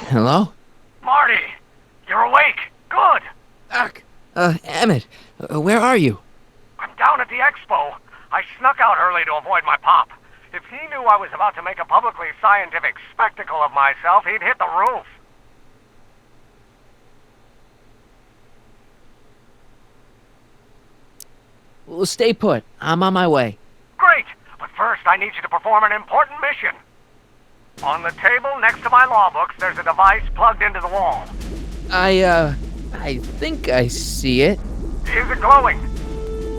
Hello? Marty! You're awake! Good! Doc! Emmett, where are you? I'm down at the expo. I snuck out early to avoid my pop. If he knew I was about to make a publicly scientific spectacle of myself, he'd hit the roof. Well, stay put. I'm on my way. Great! But first, I need you to perform an important mission. On the table next to my law books, there's a device plugged into the wall. I think I see it. Is it glowing?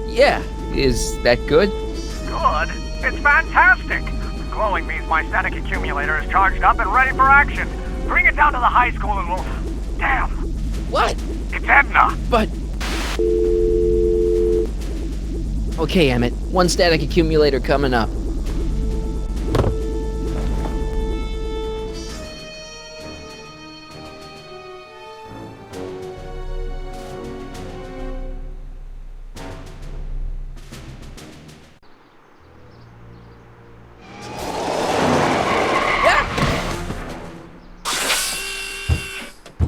Yeah, is that good? Good? It's fantastic! Glowing means my static accumulator is charged up and ready for action. Bring it down to the high school and we'll... Damn! What? It's Edna! But... Okay, Emmett. One static accumulator coming up.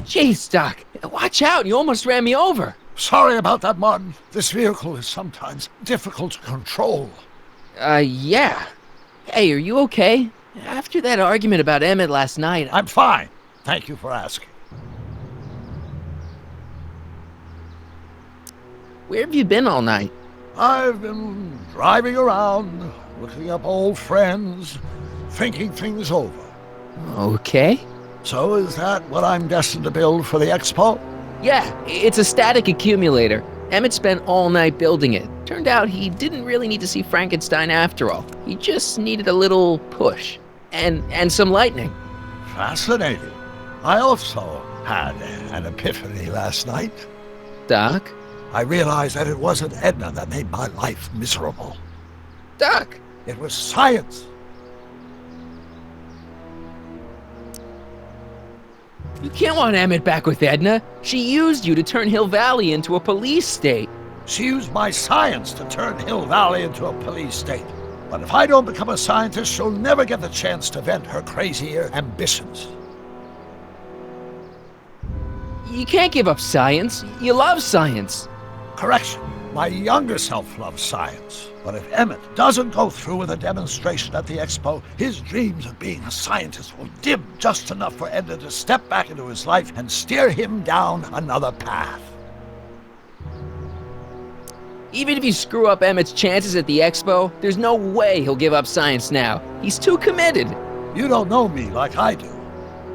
Jeez, Doc. Watch out. You almost ran me over. Sorry about that, Martin. This vehicle is sometimes difficult to control. Yeah. Hey, are you okay? After that argument about Emmett last night, I'm fine. Thank you for asking. Where have you been all night? I've been driving around, looking up old friends, thinking things over. Okay. So is that what I'm destined to build for the expo? Yeah, it's a static accumulator. Emmett spent all night building it. Turned out he didn't really need to see Frankenstein after all. He just needed a little push. And some lightning. Fascinating. I also had an epiphany last night. Doc? I realized that it wasn't Edna that made my life miserable. Doc! It was science. You can't want Emmett back with Edna. She used you to turn Hill Valley into a police state. She used my science to turn Hill Valley into a police state. But if I don't become a scientist, she'll never get the chance to vent her crazier ambitions. You can't give up science. You love science. Correction. My younger self loves science. But if Emmett doesn't go through with a demonstration at the expo, his dreams of being a scientist will dim just enough for Edna to step back into his life and steer him down another path. Even if you screw up Emmett's chances at the expo, there's no way he'll give up science now. He's too committed. You don't know me like I do.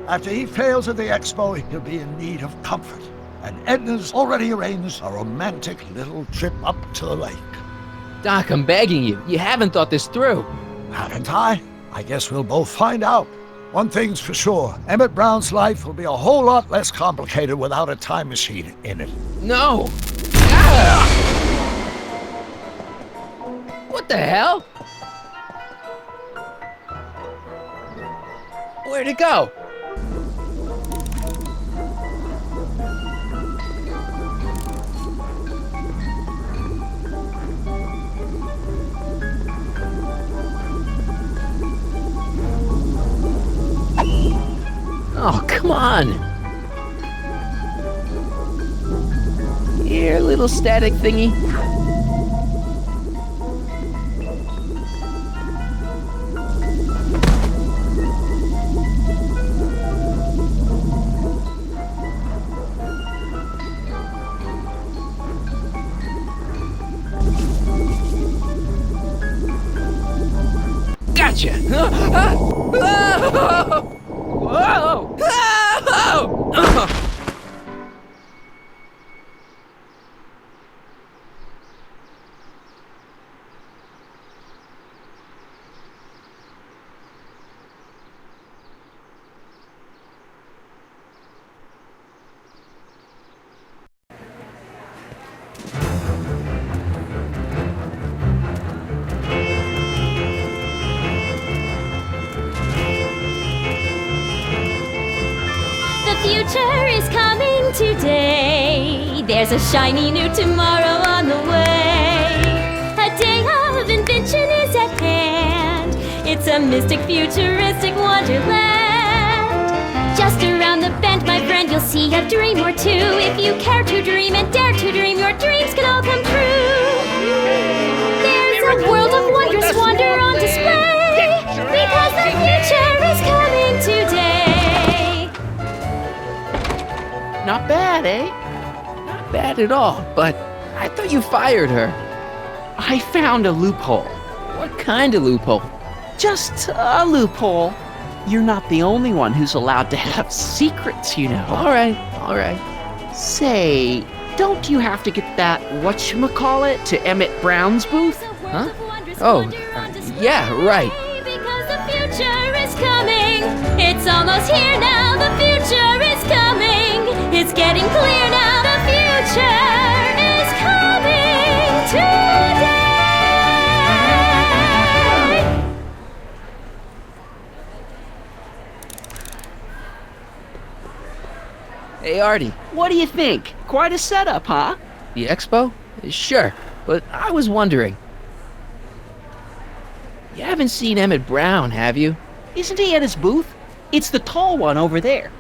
After he fails at the expo, he'll be in need of comfort. And Edna's already arranged a romantic little trip up to the lake. Doc, I'm begging you. You haven't thought this through. Haven't I? I guess we'll both find out. One thing's for sure, Emmett Brown's life will be a whole lot less complicated without a time machine in it. No. Ah! What the hell? Where'd it go? Oh, come on. Here, little static thingy. Gotcha! Whoa! The future is coming today. There's a shiny new tomorrow on the way. A day of invention is at hand. It's a mystic, futuristic wonderland. just around the bend, my friend, you'll see a dream or two. If you care to dream and dare to dream, your dreams can all come true. There's a world of wondrous wonder on display, because the future is coming today. Not bad, eh? Not bad at all, but I thought you fired her. I found a loophole. What kind of loophole? Just a loophole. You're not the only one who's allowed to have secrets, you know. All right. Say, don't you have to get that whatchamacallit to Emmett Brown's booth? Huh? Oh, yeah, right. Because the future is coming. It's almost here now. The future is coming. It's getting clear now. The future is coming today. Hey, Artie. What do you think? Quite a setup, huh? The expo? Sure, but I was wondering. You haven't seen Emmett Brown, have you? Isn't he at his booth? It's the tall one over there.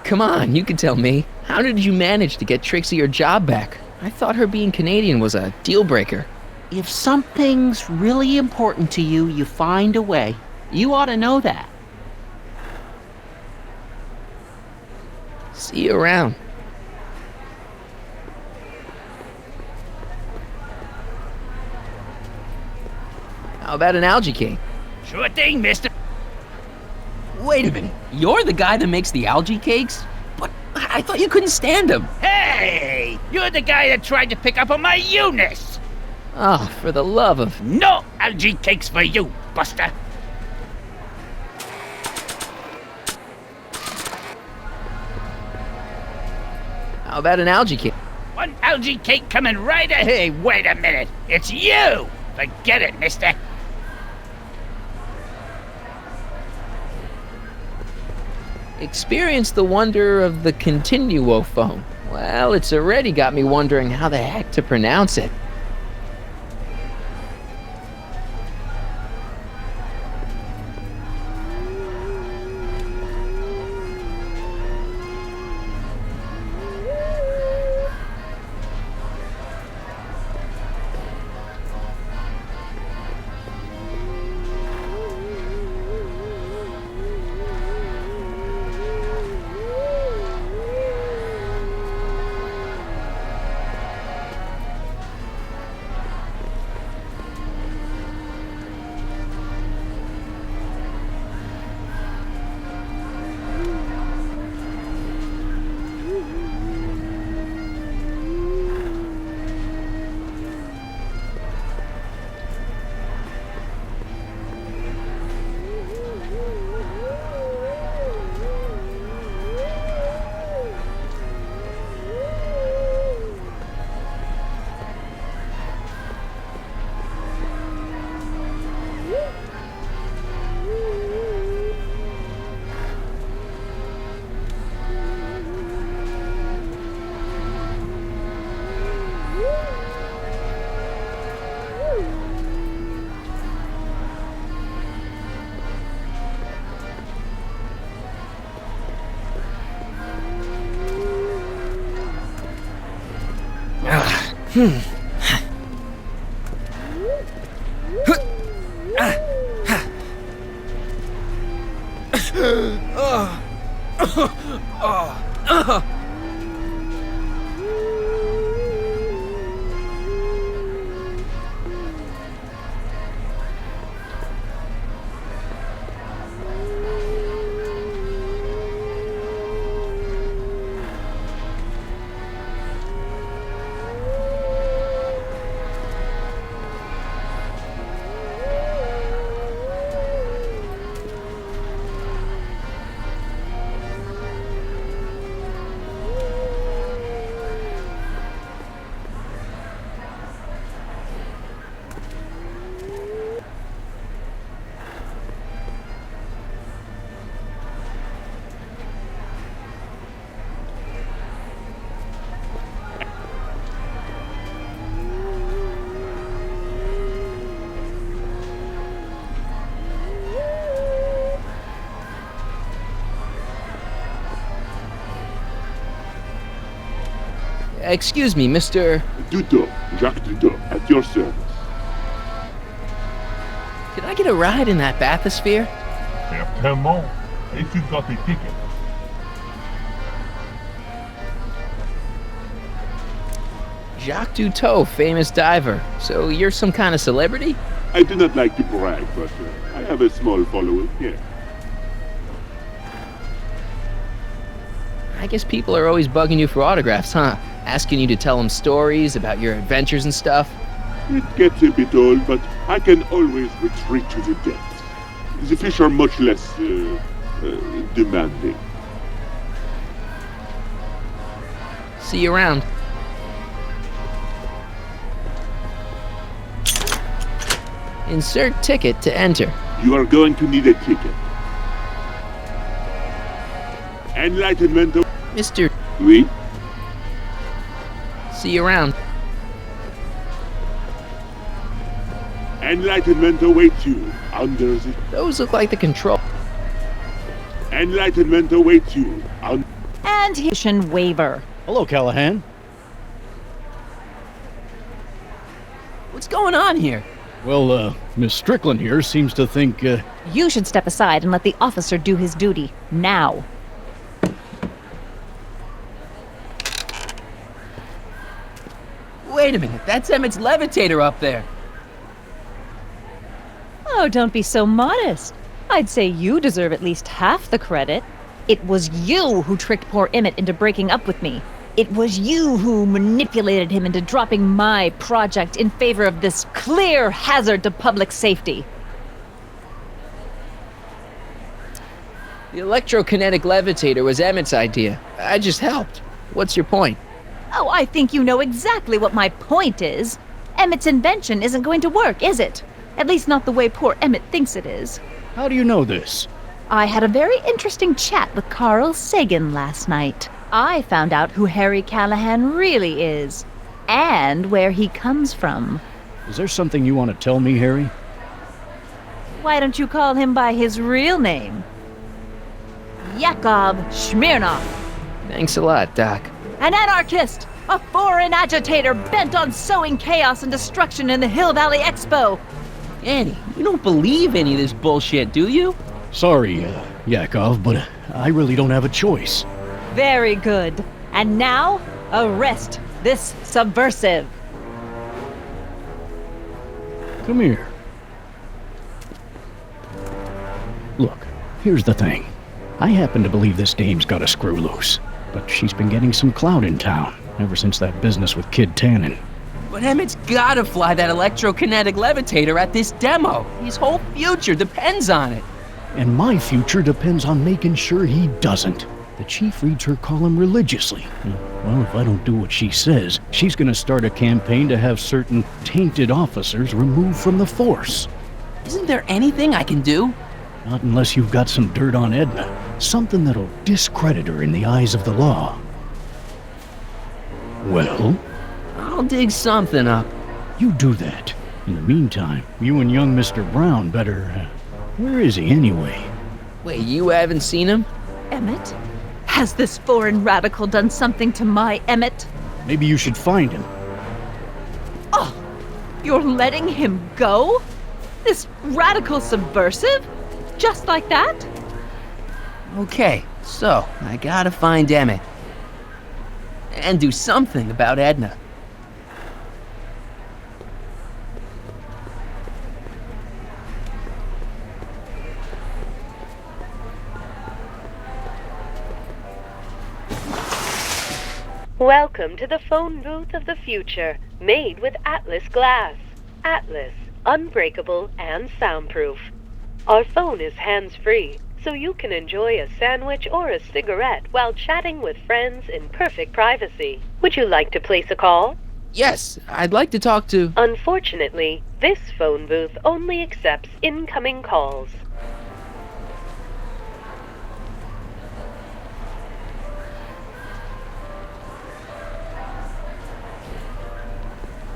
Come on, you can tell me. How did you manage to get Trixie her job back? I thought her being Canadian was a deal breaker. If something's really important to you, you find a way. You ought to know that. See you around. How about an algae cake? Sure thing, mister. Wait a minute. You're the guy that makes the algae cakes? But I thought you couldn't stand them. Hey! You're the guy that tried to pick up on my Eunice! Oh, for the love of... No algae cakes for you, Buster! How about an algae cake? One algae cake coming right ahead. Hey, wait a minute. It's you! Forget it, mister. Experience the wonder of the Continuo phone. Well, it's already got me wondering how the heck to pronounce it. Excuse me, Mr. Duto, Jacques Duto, at your service. Could I get a ride in that bathysphere? Certainement, if you've got a ticket. Jacques Duteau, famous diver. So you're some kind of celebrity? I do not like to brag, but I have a small following, yes. I guess people are always bugging you for autographs, huh? Asking you to tell them stories about your adventures and stuff. It gets a bit old, but I can always retreat to the depths. The fish are much less demanding. See you around. Insert ticket to enter. You are going to need a ticket. Enlightenment. Mr. Oui. See you around. Enlightenment awaits you under the. Those look like the control. Enlightenment awaits you on. And mission waiver. Hello, Callahan. What's going on here? Well, Miss Strickland here seems to think, You should step aside and let the officer do his duty. Now. Wait a minute, that's Emmett's levitator up there. Oh, don't be so modest. I'd say you deserve at least half the credit. It was you who tricked poor Emmett into breaking up with me. It was you who manipulated him into dropping my project in favor of this clear hazard to public safety. The electrokinetic levitator was Emmett's idea. I just helped. What's your point? Oh, I think you know exactly what my point is. Emmett's invention isn't going to work, is it? At least not the way poor Emmett thinks it is. how do you know this? I had a very interesting chat with Carl Sagan last night. I found out who Harry Callahan really is, and where he comes from. Is there something you want to tell me, Harry? Why don't you call him by his real name? Yakov Smirnov. Thanks a lot, Doc. An anarchist! A foreign agitator bent on sowing chaos and destruction in the Hill Valley Expo! Annie, you don't believe any of this bullshit, do you? Sorry, Yakov, but I really don't have a choice. Very good. And now, arrest this subversive. Come here. Look, here's the thing. I happen to believe this dame's got a screw loose, but she's been getting some clout in town ever since that business with Kid Tannen. But Emmett's gotta fly that electrokinetic levitator at this demo. His whole future depends on it. And my future depends on making sure he doesn't. The chief reads her column religiously. Well, if I don't do what she says, she's gonna start a campaign to have certain tainted officers removed from the force. Isn't there anything I can do? Not unless you've got some dirt on Edna. Something that'll discredit her in the eyes of the law. Well, I'll dig something up. you do that. In the meantime, you and young Mr. Brown better... where is he anyway? Wait, you haven't seen him? Emmett? Has this foreign radical done something to my Emmett? Maybe you should find him. Oh, you're letting him go? This radical subversive? Just like that? Okay, so I gotta find Emmett. And do something about Edna. Welcome to the phone booth of the future, made with Atlas glass. Atlas, unbreakable and soundproof. Our phone is hands-free, so you can enjoy a sandwich or a cigarette while chatting with friends in perfect privacy. Would you like to place a call? Yes, I'd like to talk to... Unfortunately, this phone booth only accepts incoming calls.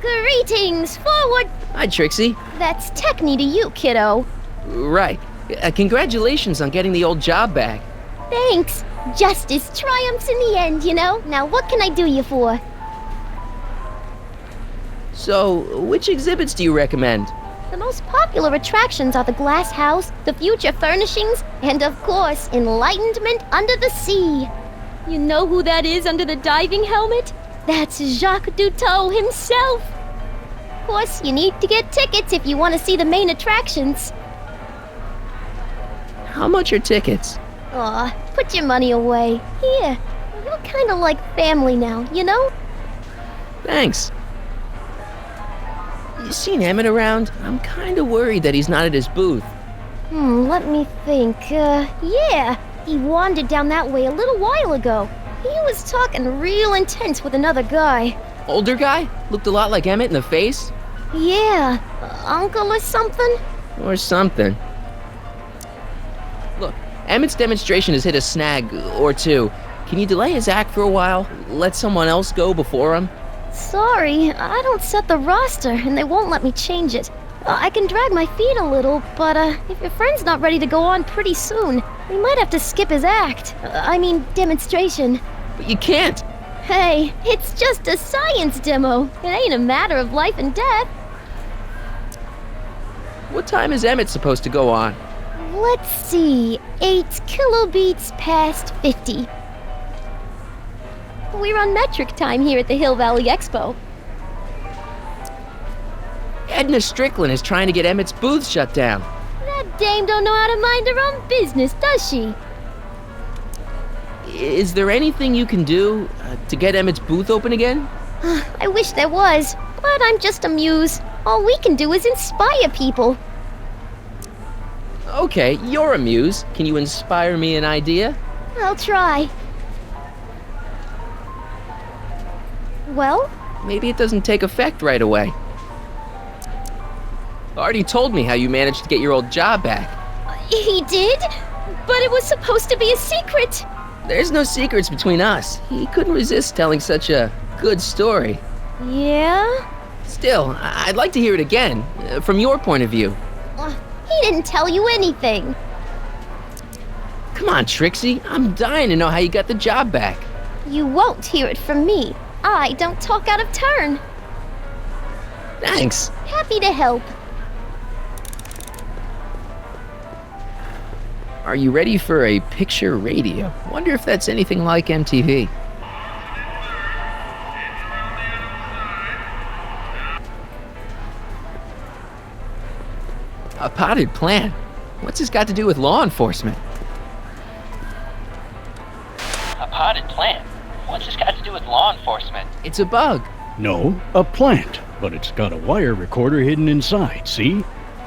Greetings, forward! Hi, Trixie. That's Techni to you, kiddo. Right. Congratulations on getting the old job back. Thanks. Justice triumphs in the end, you know. Now what can I do you for? So, which exhibits do you recommend? The most popular attractions are the Glass House, the Future Furnishings, and of course, Enlightenment Under the Sea. You know who that is under the diving helmet? That's Jacques Cousteau himself. Of course, you need to get tickets if you want to see the main attractions. How much are tickets? Aw, put your money away. Here, you're kind of like family now, you know? Thanks. You seen Emmett around? I'm kind of worried that he's not at his booth. Let me think. Yeah, he wandered down that way a little while ago. He was talking real intense with another guy. Older guy? Looked a lot like Emmett in the face? Yeah, uncle or something? Or something. Look, Emmett's demonstration has hit a snag or two. Can you delay his act for a while? Let someone else go before him? Sorry, I don't set the roster, and they won't let me change it. I can drag my feet a little, but if your friend's not ready to go on pretty soon, we might have to skip his act. Demonstration. But you can't! Hey, it's just a science demo. It ain't a matter of life and death. What time is Emmett supposed to go on? Let's see, 8 kilobeats past 50. We're on metric time here at the Hill Valley Expo. Edna Strickland is trying to get Emmett's booth shut down. That dame don't know how to mind her own business, does she? Is there anything you can do to get Emmett's booth open again? I wish there was, but I'm just a muse. All we can do is inspire people. Okay, you're a muse. Can you inspire me an idea? I'll try. Well? Maybe it doesn't take effect right away. Already told me how you managed to get your old job back. He did? But it was supposed to be a secret. There's no secrets between us. He couldn't resist telling such a good story. Yeah? Still, I'd like to hear it again, from your point of view. He didn't tell you anything. Come on, Trixie. I'm dying to know how you got the job back. You won't hear it from me. I don't talk out of turn. Thanks. Happy to help. Are you ready for a picture radio? Wonder if that's anything like MTV. A potted plant? What's this got to do with law enforcement? A potted plant? What's this got to do with law enforcement? It's a bug. No, a plant, but it's got a wire recorder hidden inside, see?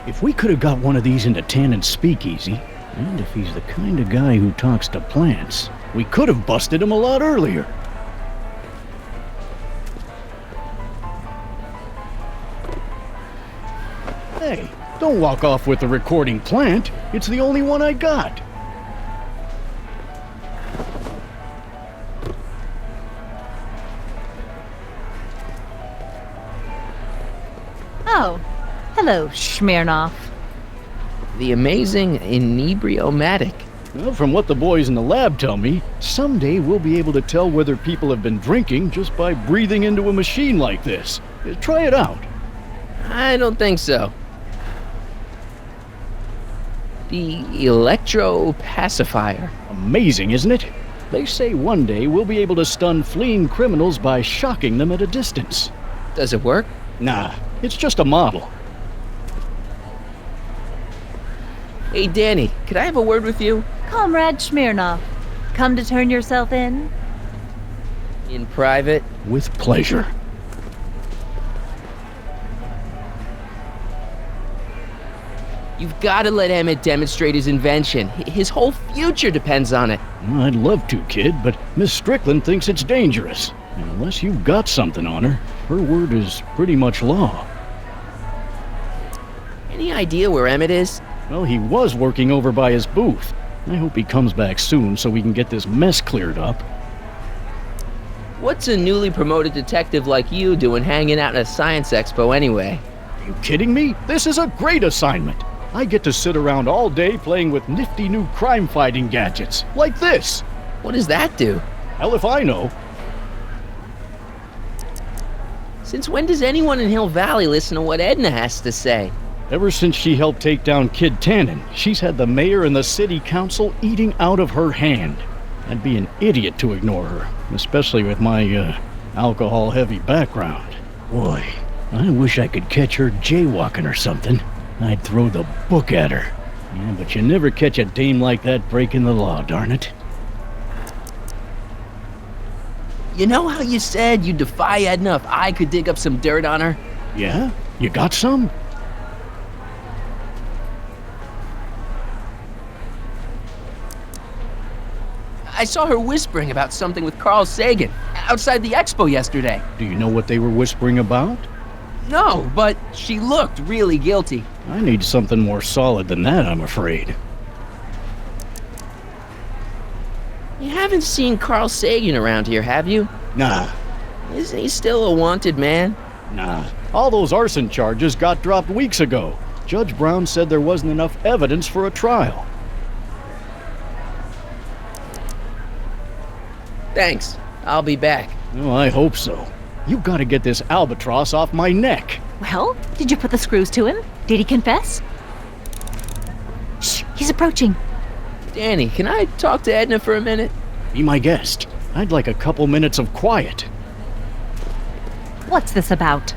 If we could have got one of these into Tannen's speakeasy, and if he's the kind of guy who talks to plants, we could have busted him a lot earlier. Hey, don't walk off with the recording plant. It's the only one I got. Oh, hello, Smirnoff. The amazing inebriomatic. Well, from what the boys in the lab tell me, someday we'll be able to tell whether people have been drinking just by breathing into a machine like this. Try it out. I don't think so. The electro-pacifier. Amazing, isn't it? They say one day we'll be able to stun fleeing criminals by shocking them at a distance. Does it work? Nah, it's just a model. Hey, Danny, could I have a word with you? Comrade Smirnoff, come to turn yourself in? In private? With pleasure. You've got to let Emmett demonstrate his invention. His whole future depends on it. Well, I'd love to, kid, but Miss Strickland thinks it's dangerous. And unless you've got something on her, her word is pretty much law. Any idea where Emmett is? Well, he was working over by his booth. I hope he comes back soon so we can get this mess cleared up. What's a newly promoted detective like you doing hanging out at a science expo anyway? Are you kidding me? This is a great assignment. I get to sit around all day playing with nifty new crime-fighting gadgets, like this. What does that do? Hell if I know. Since when does anyone in Hill Valley listen to what Edna has to say? Ever since she helped take down Kid Tannen, she's had the mayor and the city council eating out of her hand. I'd be an idiot to ignore her, especially with my, alcohol-heavy background. Boy, I wish I could catch her jaywalking or something. I'd throw the book at her. Yeah, but you never catch a dame like that breaking the law, darn it. You know how you said you'd defy Edna if I could dig up some dirt on her? Yeah? You got some? I saw her whispering about something with Carl Sagan outside the expo yesterday. Do you know what they were whispering about? No, but she looked really guilty. I need something more solid than that, I'm afraid. You haven't seen Carl Sagan around here, have you? Nah. Isn't he still a wanted man? Nah. All those arson charges got dropped weeks ago. Judge Brown said there wasn't enough evidence for a trial. Thanks. I'll be back. Oh, I hope so. You gotta get this albatross off my neck. Well, did you put the screws to him? Did he confess? Shh, he's approaching. Danny, can I talk to Edna for a minute? Be my guest. I'd like a couple minutes of quiet. What's this about?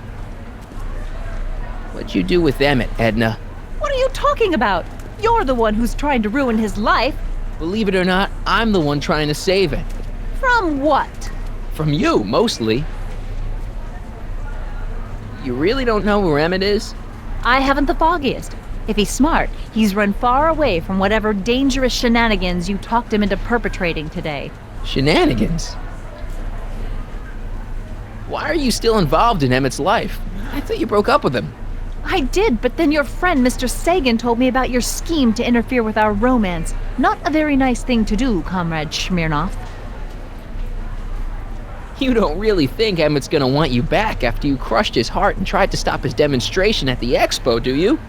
What'd you do with Emmett, Edna? What are you talking about? You're the one who's trying to ruin his life. Believe it or not, I'm the one trying to save it. From what? From you, mostly. You really don't know where Emmett is? I haven't the foggiest. If he's smart, he's run far away from whatever dangerous shenanigans you talked him into perpetrating today. Shenanigans? Why are you still involved in Emmett's life? I thought you broke up with him. I did, but then your friend Mr. Sagan told me about your scheme to interfere with our romance. Not a very nice thing to do, Comrade Smirnoff. You don't really think Emmett's gonna want you back after you crushed his heart and tried to stop his demonstration at the expo, do you?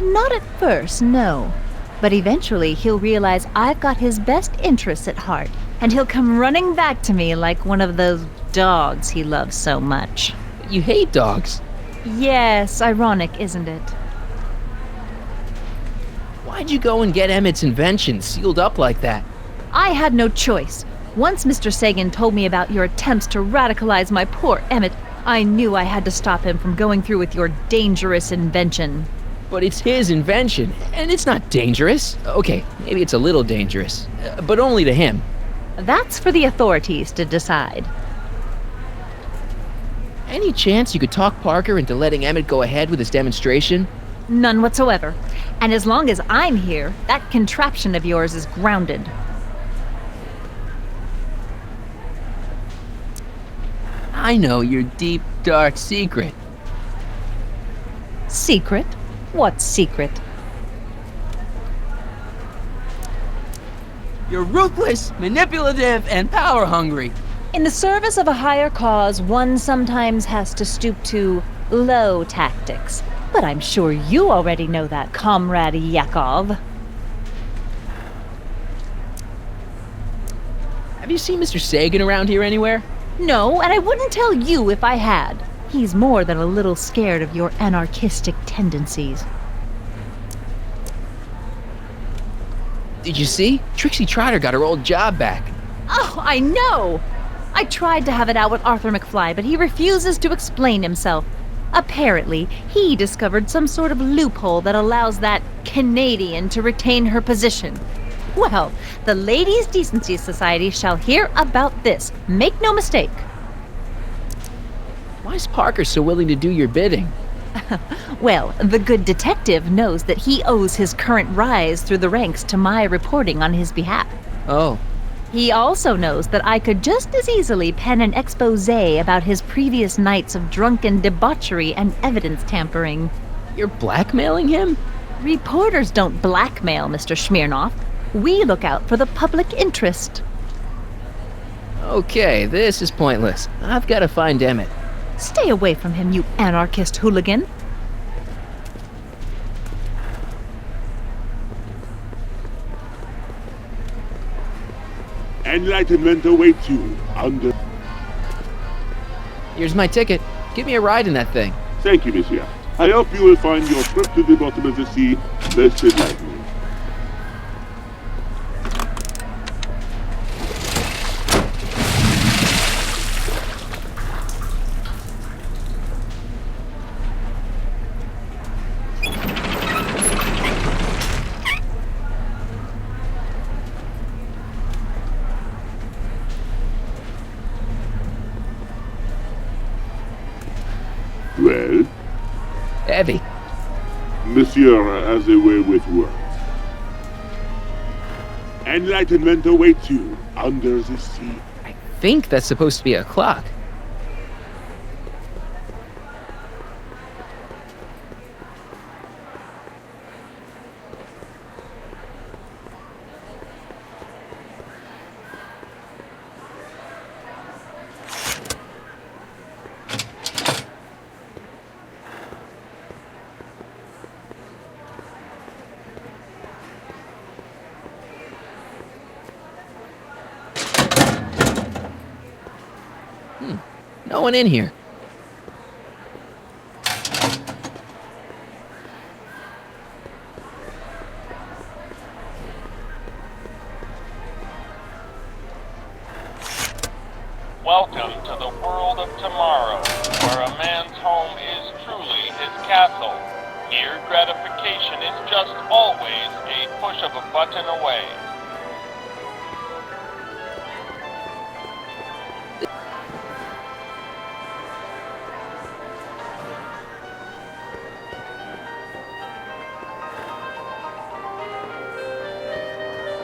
Not at first, no. But eventually he'll realize I've got his best interests at heart, and he'll come running back to me like one of those dogs he loves so much. You hate dogs. Yes, ironic, isn't it? Why'd you go and get Emmett's invention sealed up like that? I had no choice. Once Mr. Sagan told me about your attempts to radicalize my poor Emmett, I knew I had to stop him from going through with your dangerous invention. But it's his invention, and it's not dangerous. Okay, maybe it's a little dangerous, but only to him. That's for the authorities to decide. Any chance you could talk Parker into letting Emmett go ahead with his demonstration? None whatsoever. And as long as I'm here, that contraption of yours is grounded. I know your deep, dark secret. Secret? What secret? You're ruthless, manipulative, and power-hungry. In the service of a higher cause, one sometimes has to stoop to low tactics. But I'm sure you already know that, Comrade Yakov. Have you seen Mr. Sagan around here anywhere? No, and I wouldn't tell you if I had. He's more than a little scared of your anarchistic tendencies. Did you see? Trixie Trotter got her old job back. Oh, I know! I tried to have it out with Arthur McFly, but he refuses to explain himself. Apparently, he discovered some sort of loophole that allows that Canadian to retain her position. Well, the Ladies' Decency Society shall hear about this. Make no mistake. Why is Parker so willing to do your bidding? Well, the good detective knows that he owes his current rise through the ranks to my reporting on his behalf. Oh. He also knows that I could just as easily pen an exposé about his previous nights of drunken debauchery and evidence tampering. You're blackmailing him? Reporters don't blackmail, Mr. Smirnoff. We look out for the public interest. Okay, this is pointless. I've got to find Emmett. Stay away from him, you anarchist hooligan. Enlightenment awaits you under... Here's my ticket. Give me a ride in that thing. Thank you, monsieur. I hope you will find your trip to the bottom of the sea most enlightening. Well? Heavy. Monsieur has a way with words. Enlightenment awaits you under the sea. I think that's supposed to be a clock. No one in here. Welcome to the world of tomorrow, where a man's home is truly his castle. Here, gratification is just always a push of a button away.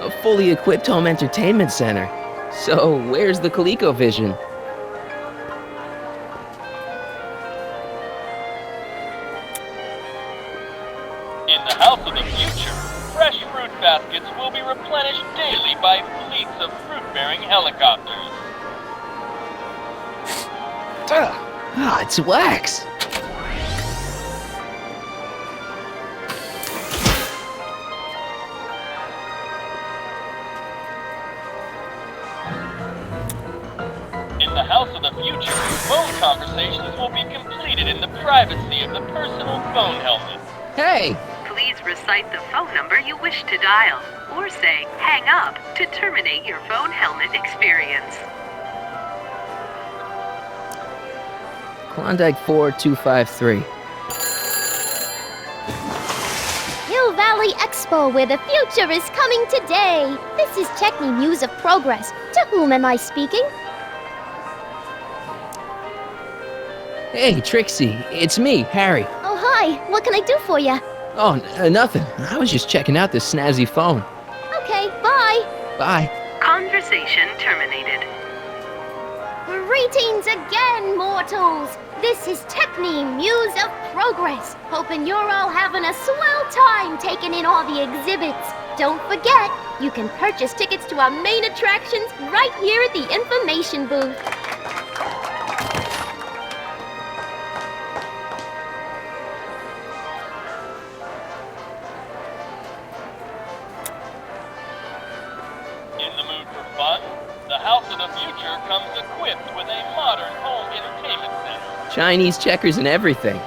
A fully equipped home entertainment center. So, where's the ColecoVision? In the house of the future, fresh fruit baskets will be replenished daily by fleets of fruit-bearing helicopters. Ah, it's wax. In the house of the future, phone conversations will be completed in the privacy of the personal phone helmet. Hey! Please recite the phone number you wish to dial, or say hang up to terminate your phone helmet experience. Klondike 4253. Hill Valley Expo, where the future is coming today. This is Techni Muse of Progress. To whom am I speaking? Hey, Trixie. It's me, Harry. Oh, hi. What can I do for you? Oh, nothing. I was just checking out this snazzy phone. Okay, bye. Bye. Conversation terminated. Greetings again, mortals. This is Techni Muse of Progress. Hoping you're all having a swell time taking in all the exhibits. Don't forget, you can purchase tickets to our main attractions right here at the information booth. In the mood for fun? The house of the future comes equipped with a modern home entertainment center. Chinese checkers and everything.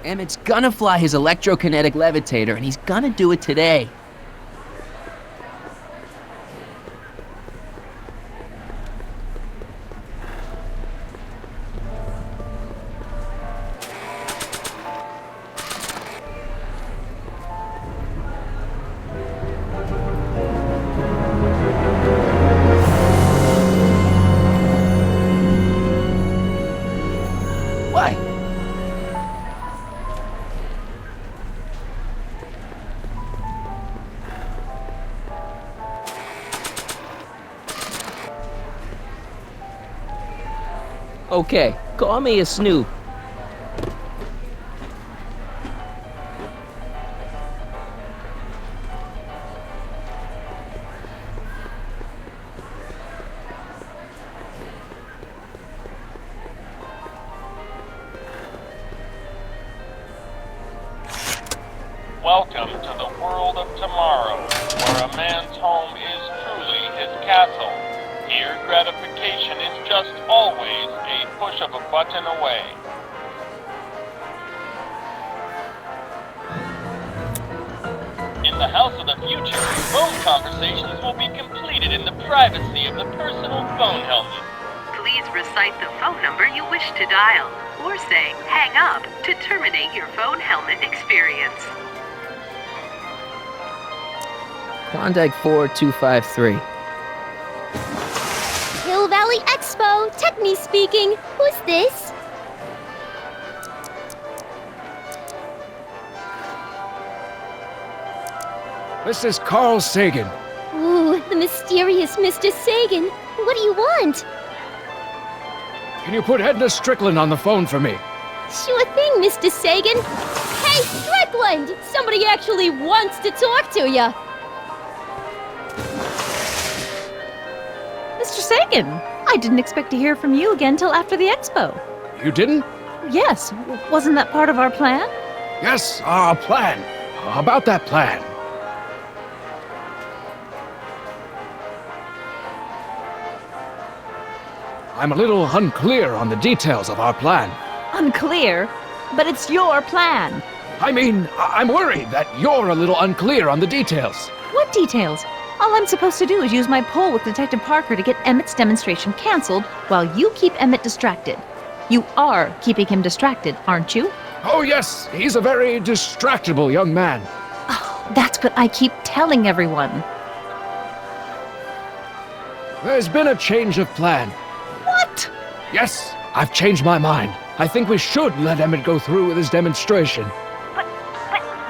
Emmett's gonna fly his electrokinetic levitator, and he's gonna do it today. What? Okay, call me a snoop. Welcome to the world of tomorrow, where a man's home is truly his castle. Here, gratification is just always a push of a button away. In the house of the future, phone conversations will be completed in the privacy of the personal phone helmet. Please recite the phone number you wish to dial, or say hang up to terminate your phone helmet experience. Klondike 4253. Hill Valley Expo, Techni speaking. Who's this? This is Carl Sagan. Ooh, the mysterious Mr. Sagan. What do you want? Can you put Edna Strickland on the phone for me? Sure thing, Mr. Sagan. Hey, Strickland! Somebody actually wants to talk to ya. Mr. Sagan, I didn't expect to hear from you again till after the expo. You didn't? Yes, wasn't that part of our plan? Yes, our plan. About that plan. I'm a little unclear on the details of our plan. Unclear? But it's your plan. I mean, I'm worried that you're a little unclear on the details. What details? All I'm supposed to do is use my poll with Detective Parker to get Emmett's demonstration canceled while you keep Emmett distracted. You are keeping him distracted, aren't you? Oh yes, he's a very distractible young man. Oh, that's what I keep telling everyone. There's been a change of plan. What? Yes, I've changed my mind. I think we should let Emmett go through with his demonstration. But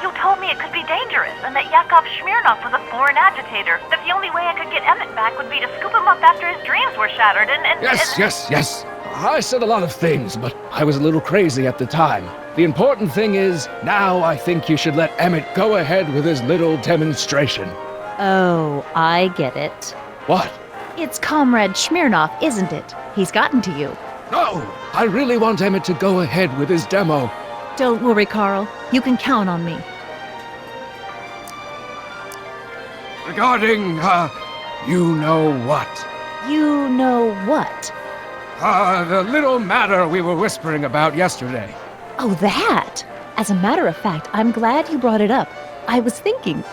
you told me it could be dangerous, and that Yakov Smirnov was a foreign agitator. That the only way I could get Emmett back would be to scoop him up after his dreams were shattered, and Yes. I said a lot of things, but I was a little crazy at the time. The important thing is, now I think you should let Emmett go ahead with his little demonstration. Oh, I get it. What? It's Comrade Smirnov, isn't it? He's gotten to you. No! I really want Emmett to go ahead with his demo. Don't worry, Carl. You can count on me. Regarding, you know what? You know what? The little matter we were whispering about yesterday. Oh, that! As a matter of fact, I'm glad you brought it up. I was thinking,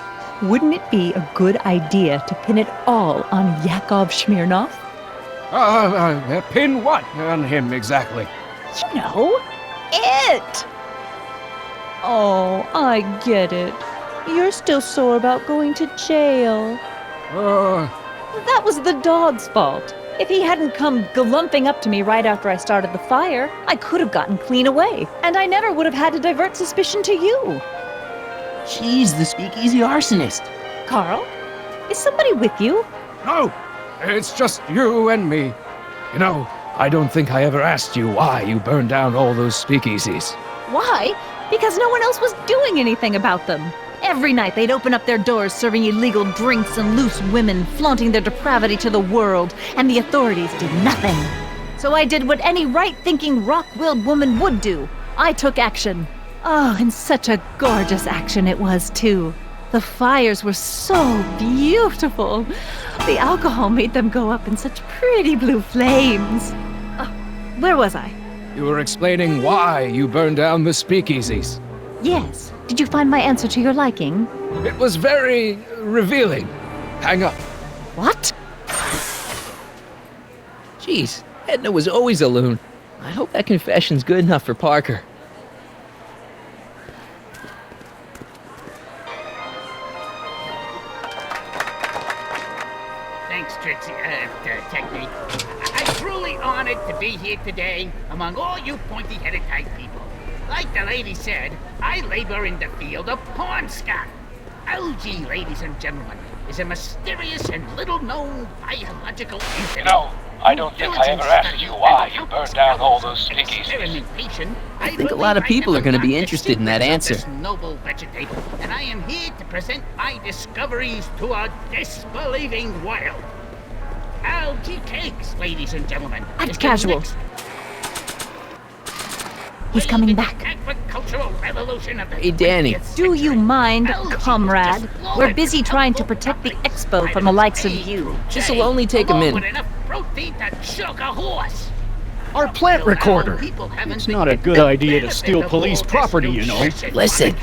wouldn't it be a good idea to pin it all on Yakov Smirnov? Pin what on him exactly? You know, it! Oh, I get it. You're still sore about going to jail. That was the dog's fault. If he hadn't come glumping up to me right after I started the fire, I could have gotten clean away, and I never would have had to divert suspicion to you. She's the speakeasy arsonist. Carl, is somebody with you? No, it's just you and me. You know, I don't think I ever asked you why you burned down all those speakeasies. Why? Because no one else was doing anything about them. Every night they'd open up their doors serving illegal drinks and loose women, flaunting their depravity to the world, and the authorities did nothing. So I did what any right-thinking, rock-willed woman would do. I took action. Oh, and such a gorgeous action it was, too. The fires were so beautiful. The alcohol made them go up in such pretty blue flames. Where was I? You were explaining why you burned down the speakeasies. Yes. Did you find my answer to your liking? It was very revealing. Hang up. What? Jeez, Edna was always a loon. I hope that confession's good enough for Parker. Thanks, Trixie, Technique. I'm truly honored to be here today among all you pointy-headed type people. Like the lady said, I labor in the field of porn-scot. Algae, ladies and gentlemen, is a mysterious and little-known biological incident. You know, I don't think I ever asked you why you burned down all those speakeasies. I think a lot of people are going to be interested in that answer. This noble vegetative, and I am here to present my discoveries to a disbelieving world. Algae cakes, ladies and gentlemen. Act casual. He's coming back. cultural revolution of the Hey, Danny. 20th Do you century. mind, LGBT comrade? just flowed We're busy trying to protect the expo from the likes of you. This'll only take a Along minute. with enough protein to choke a horse. Our plant recorder. It's not a good idea to steal police property, you know. Listen.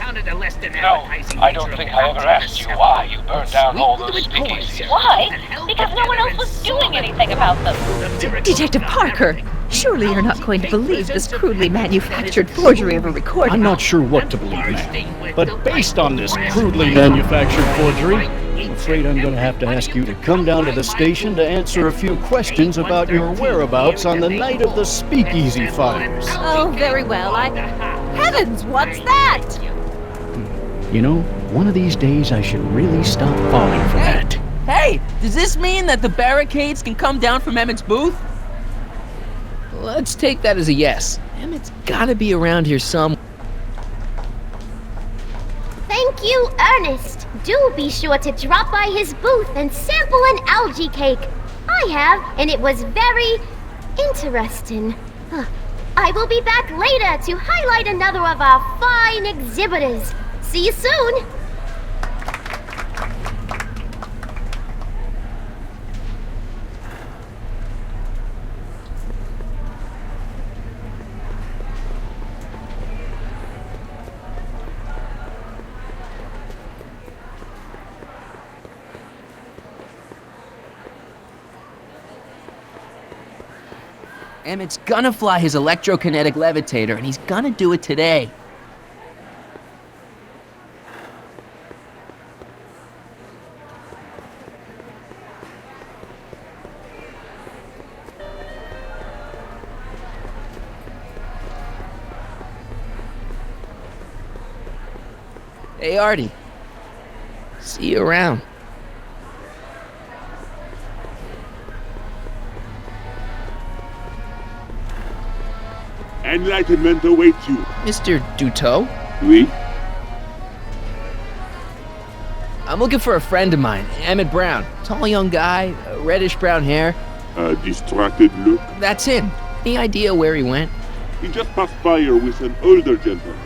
No, I don't think I ever asked you why you burned down all those speakeasies. Why? Because no one else was doing anything about them. Detective Parker, surely you're not going to believe this crudely manufactured forgery of a recording. I'm not sure what to believe, ma'am. But based on this crudely manufactured forgery, I'm afraid I'm going to have to ask you to come down to the station to answer a few questions about your whereabouts on the night of the speakeasy fires. Oh, very well. Heavens, what's that? You know, one of these days I should really stop falling for that. Hey, does this mean that the barricades can come down from Emmett's booth? Let's take that as a yes. Emmett's gotta be around here somewhere. Thank you, Ernest. Do be sure to drop by his booth and sample an algae cake. I have, and it was very interesting. I will be back later to highlight another of our fine exhibitors. See you soon. Emmett's gonna fly his electrokinetic levitator, and he's gonna do it today. Hey, Artie. See you around. Enlightenment awaits you. Mr. Duteau? Oui? I'm looking for a friend of mine, Emmett Brown. Tall young guy, reddish-brown hair. A distracted look. That's him. Any idea where he went? He just passed by here with an older gentleman.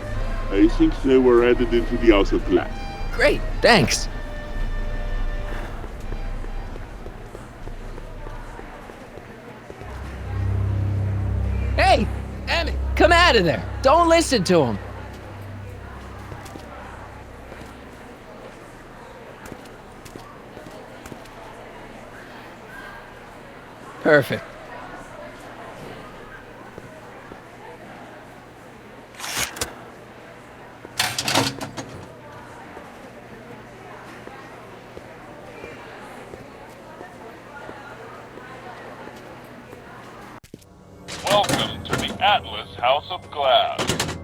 I think they were headed into the House of Glass. Great, thanks. Hey, Emmett, come out of there. Don't listen to him. Perfect. Welcome to the Atlas House of Glass,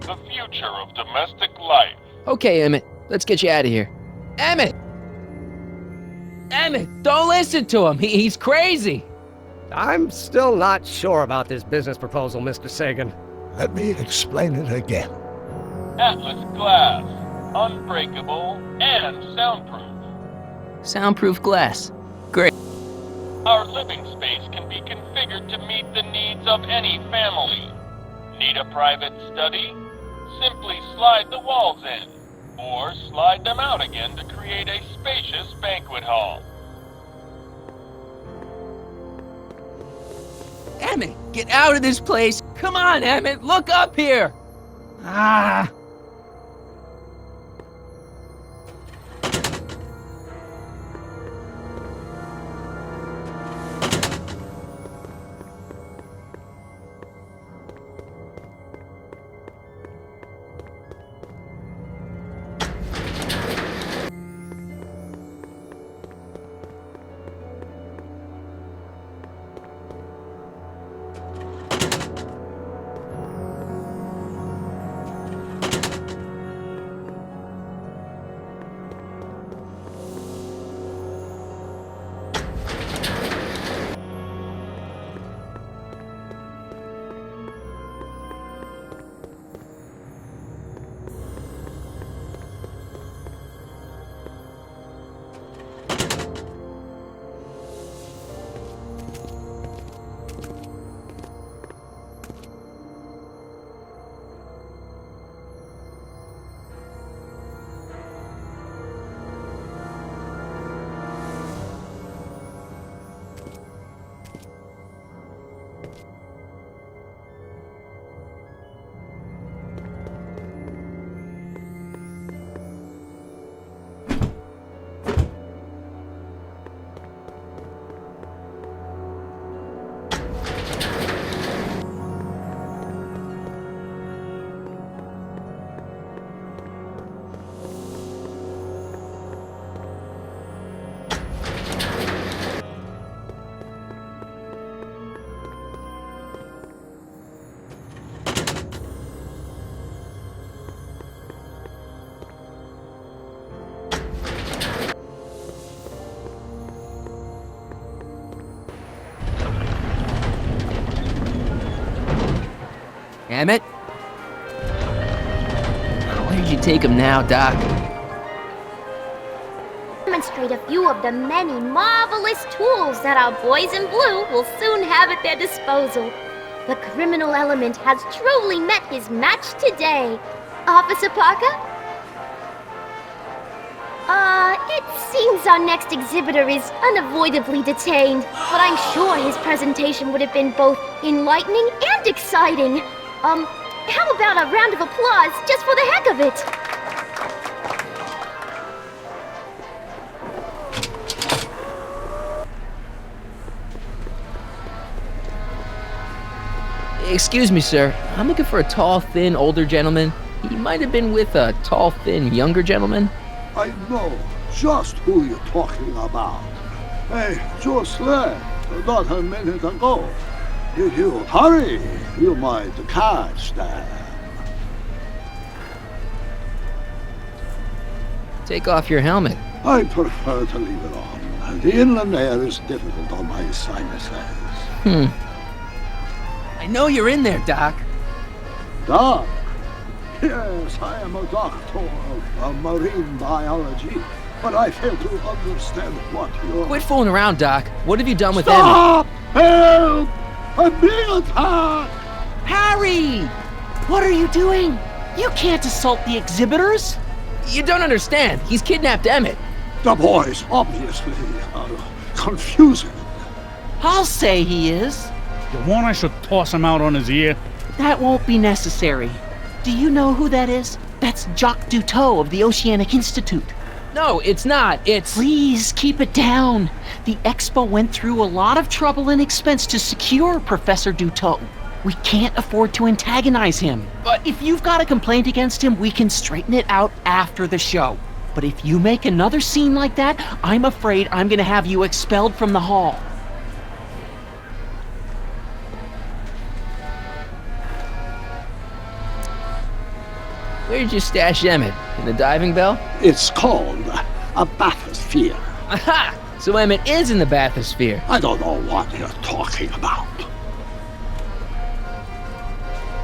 the future of domestic life. Okay, Emmett, let's get you out of here. Emmett! Emmett, don't listen to him. He's crazy. I'm still not sure about this business proposal, Mr. Sagan. Let me explain it again. Atlas Glass, unbreakable and soundproof. Soundproof glass. Great. Our living space can be configured to meet the needs of any family. Need a private study? Simply slide the walls in, or slide them out again to create a spacious banquet hall. Emmett, get out of this place. Come on, Emmett, look up here. Ah. Emmett? Where did you take him now, Doc? Demonstrate a few of the many marvelous tools that our boys in blue will soon have at their disposal. The criminal element has truly met his match today. Officer Parker? It seems our next exhibitor is unavoidably detained, but I'm sure his presentation would have been both enlightening and exciting. How about a round of applause just for the heck of it? Excuse me, sir. I'm looking for a tall, thin, older gentleman. He might have been with a tall, thin, younger gentleman. I know just who you're talking about. Hey, just left, not a minute ago. If you hurry, you might catch them. Take off your helmet. I prefer to leave it on. The inland air is difficult on my sinuses. I know you're in there, Doc. Doc? Yes, I am a doctor of marine biology, but I fail to understand what you're... Quit fooling around, Doc. What have you done with Stop! Help! I'm being attacked! Harry! What are you doing? You can't assault the exhibitors! You don't understand. He's kidnapped Emmett. The boy's obviously confusing. I'll say he is. You want I should toss him out on his ear? That won't be necessary. Do you know who that is? That's Jacques Duteau of the Oceanic Institute. No, it's not. It's... Please keep it down. The Expo went through a lot of trouble and expense to secure Professor Duteau. We can't afford to antagonize him. But if you've got a complaint against him, we can straighten it out after the show. But if you make another scene like that, I'm afraid I'm gonna have you expelled from the hall. Where'd you stash Emmett? In the diving bell? It's called a bathysphere. Aha! So Emmett is in the bathysphere. I don't know what you're talking about.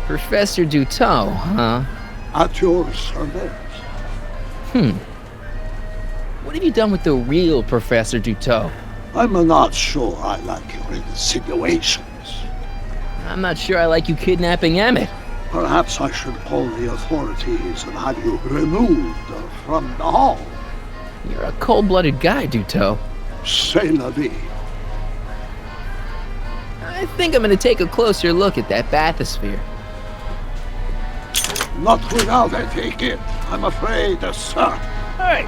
Professor Duteau, huh? At your service. What have you done with the real Professor Duteau? I'm not sure I like your insinuations. I'm not sure I like you kidnapping Emmett. Perhaps I should call the authorities and have you removed from the hall. You're a cold-blooded guy, Duteau. C'est la vie. I think I'm gonna take a closer look at that bathysphere. Not without a ticket, I'm afraid, sir. Hey!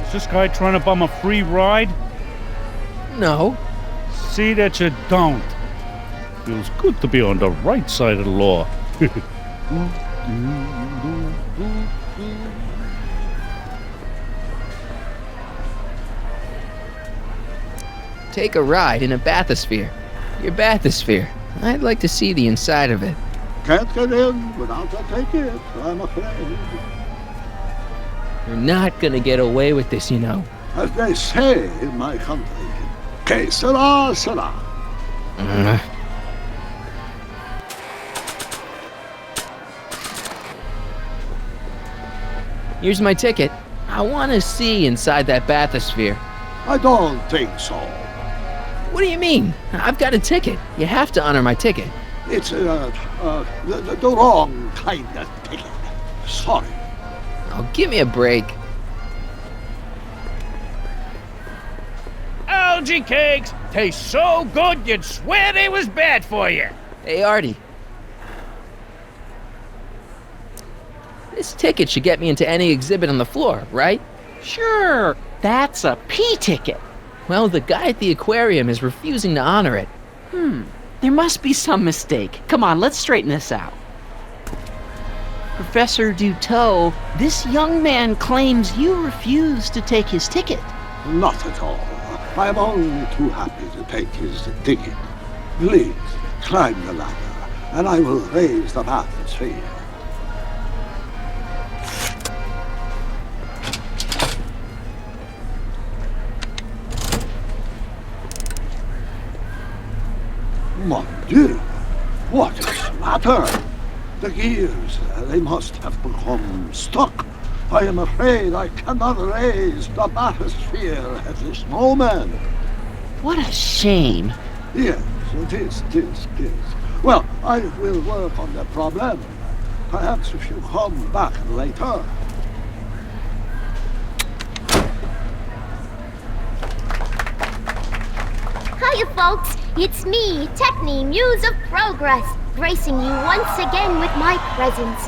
Is this guy trying to bum a free ride? No. See that you don't. Feels good to be on the right side of the law. Take a ride in a bathysphere. Your bathysphere. I'd like to see the inside of it. Can't get in without a ticket, I'm afraid. You're not gonna get away with this, you know. As they say in my country, que sera, sera. Here's my ticket. I want to see inside that bathysphere. I don't think so. What do you mean? I've got a ticket. You have to honor my ticket. It's the wrong kind of ticket. Sorry. Oh, give me a break. Algae cakes taste so good you'd swear they was bad for you. Hey, Artie. This ticket should get me into any exhibit on the floor, right? Sure, that's a P ticket. Well, the guy at the aquarium is refusing to honor it. There must be some mistake. Come on, let's straighten this out. Professor Duteau, this young man claims you refused to take his ticket. Not at all. I am only too happy to take his ticket. Please, climb the ladder, and I will raise the bathysphere. Mon Dieu! What is the matter? The gears, they must have become stuck. I am afraid I cannot raise the bathysphere at this moment. What a shame. Yes, it is. Well, I will work on the problem. Perhaps if you come back later. Hiya, folks. It's me, Techni, Muse of Progress, gracing you once again with my presence.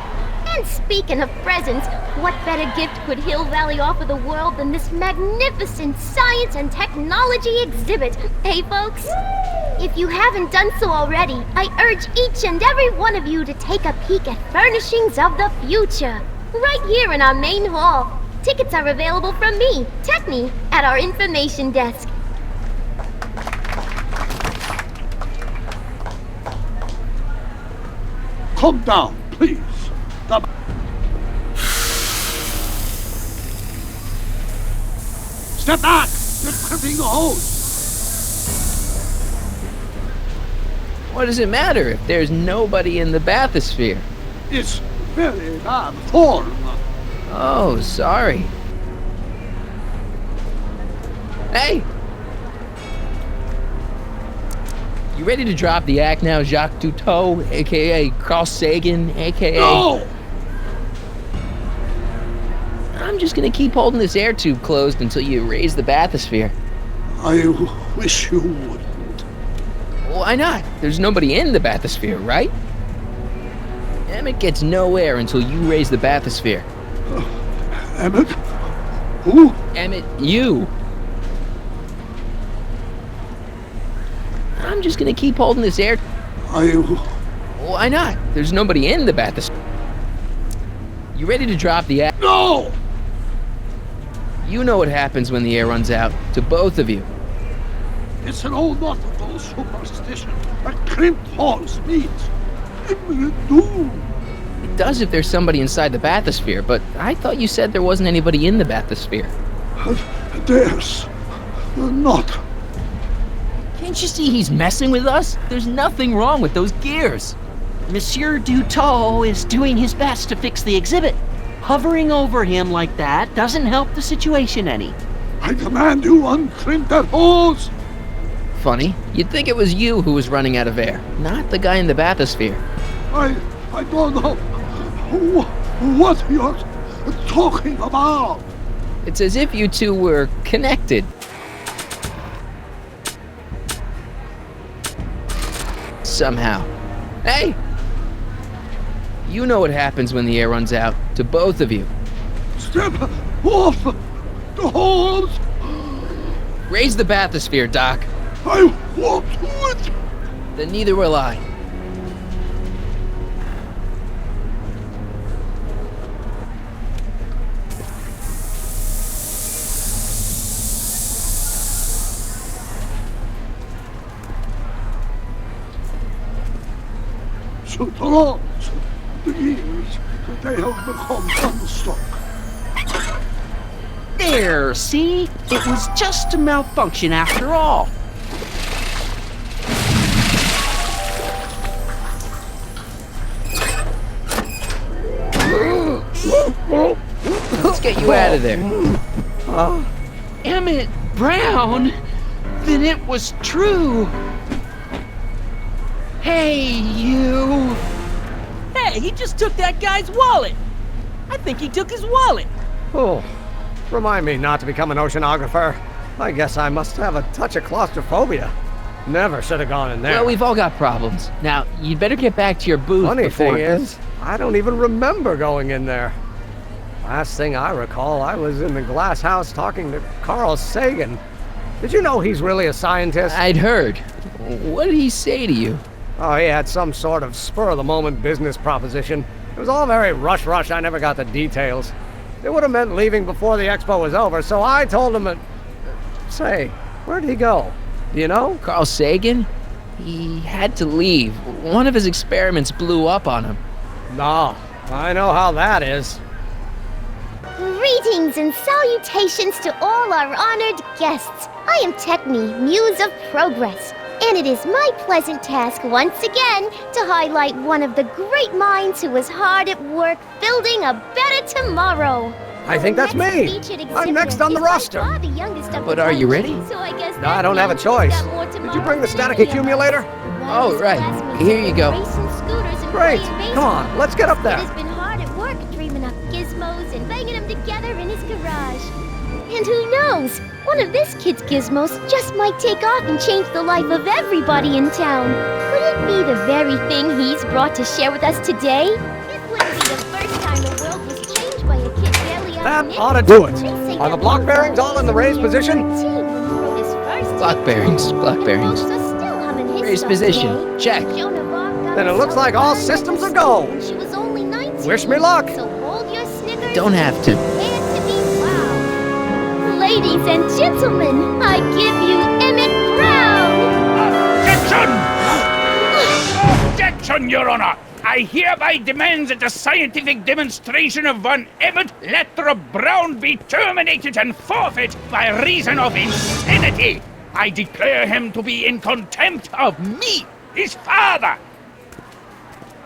And speaking of presents, what better gift could Hill Valley offer the world than this magnificent science and technology exhibit? Hey, folks? If you haven't done so already, I urge each and every one of you to take a peek at Furnishings of the Future, right here in our main hall. Tickets are available from me, Techni, at our information desk. Come down, please. Step back! You're tripping the hose! What does it matter if there's nobody in the bathysphere? It's very bad form. Oh, sorry. Hey! You ready to drop the act now, Jacques Cousteau, a.k.a. Carl Sagan, a.k.a. No! I'm just gonna keep holding this air tube closed until you raise the bathysphere. I wish you wouldn't. Why not? There's nobody in the bathysphere, right? Emmett gets no air until you raise the bathysphere. Emmett? Who? Emmett, you. I'm just gonna keep holding this air. Why not? There's nobody in the bathysphere. You ready to drop the air? No! You know what happens when the air runs out, to both of you. It's an old nautical superstition that crimped halls means imminent doom. It does if there's somebody inside the bathysphere, but I thought you said there wasn't anybody in the bathysphere. There's not. Can't you see he's messing with us? There's nothing wrong with those gears. Monsieur Dutot is doing his best to fix the exhibit. Hovering over him like that doesn't help the situation any. I command you uncrimp that hose! Funny, you'd think it was you who was running out of air, not the guy in the bathysphere. I don't know what you're talking about. It's as if you two were connected. Somehow. Hey! You know what happens when the air runs out, to both of you. Step off the hose! Raise the bathysphere, Doc. I won't do it! Then neither will I. So long. The gears, they have become unstuck. There, see? It was just a malfunction after all. Let's get you out of there. Emmett Brown? Then it was true. Hey, you. Hey, he just took that guy's wallet. I think he took his wallet. Oh, remind me not to become an oceanographer. I guess I must have a touch of claustrophobia. Never should have gone in there. Well, we've all got problems. Now, you'd better get back to your booth Funny before... thing is, I don't even remember going in there. Last thing I recall, I was in the glass house talking to Carl Sagan. Did you know he's really a scientist? I'd heard. What did he say to you? Oh, he had some sort of spur-of-the-moment business proposition. It was all very rush. I never got the details. It would have meant leaving before the expo was over, so I told him that... Say, where'd he go? Do you know? Carl Sagan? He had to leave. One of his experiments blew up on him. No, I know how that is. Greetings and salutations to all our honored guests. I am Techni, Muse of Progress. And it is my pleasant task once again to highlight one of the great minds who was hard at work building a better tomorrow. I think that's me. I'm next on the roster. But are you ready? So I guess No, I don't have a choice. Did you bring the static accumulator? Oh, right. Here you go. Great. Come on, let's get up there. He has been hard at work dreaming up gizmos and banging them together in his garage. And who knows? One of this kid's gizmos just might take off and change the life of everybody in town. Could it be the very thing he's brought to share with us today? This wouldn't be the first time the world was changed by a kid barely out That ought to do it. Are the block bearings all in the raised position? Block bearings, block bearings. Raised position, check. Then it looks like all systems are go. Wish me luck. Don't have to. Ladies and gentlemen, I give you Emmett Brown! Objection! Objection, Your Honor! I hereby demand that the scientific demonstration of one Emmett Letter Brown be terminated and forfeit by reason of insanity! I declare him to be in contempt of me, his father!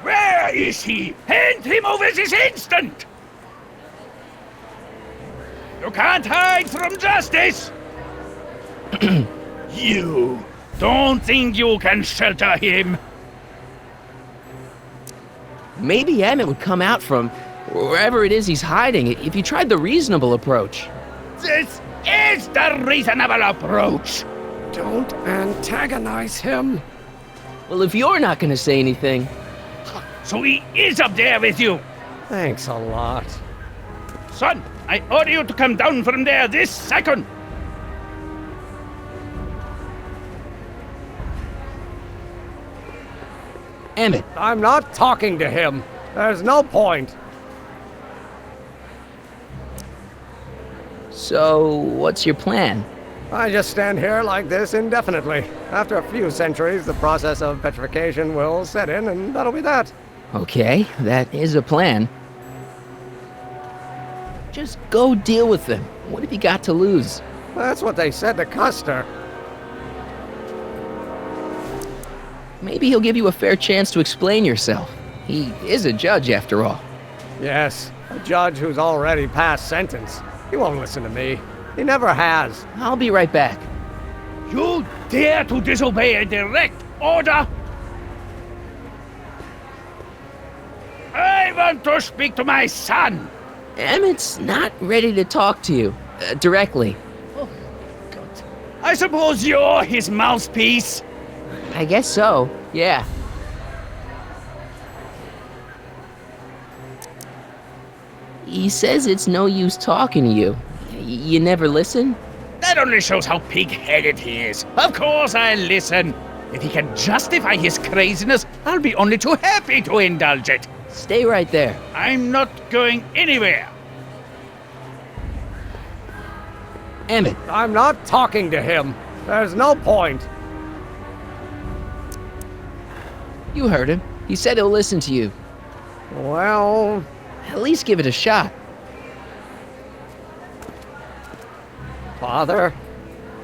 Where is he? Hand him over this instant! You can't hide from justice! You don't think you can shelter him? Maybe Emmett would come out from wherever it is he's hiding if you tried the reasonable approach. This is the reasonable approach! Don't antagonize him. Well, if you're not going to say anything... So he is up there with you! Thanks a lot. Son, I order you to come down from there this second! Emmett. I'm not talking to him. There's no point. So, what's your plan? I just stand here like this indefinitely. After a few centuries, the process of petrification will set in, and that'll be that. Okay, that is a plan. Just go deal with them. What have you got to lose? That's what they said to Custer. Maybe he'll give you a fair chance to explain yourself. He is a judge, after all. Yes, a judge who's already passed sentence. He won't listen to me. He never has. I'll be right back. You dare to disobey a direct order? I want to speak to my son. Emmett's not ready to talk to you directly. Oh, God. I suppose you're his mouthpiece. I guess so, yeah. He says it's no use talking to you. You never listen? That only shows how pig-headed he is. Of course I'll listen. If he can justify his craziness, I'll be only too happy to indulge it. Stay right there. I'm not going anywhere. Emmett. I'm not talking to him. There's no point. You heard him. He said he'll listen to you. Well... At least give it a shot. Father?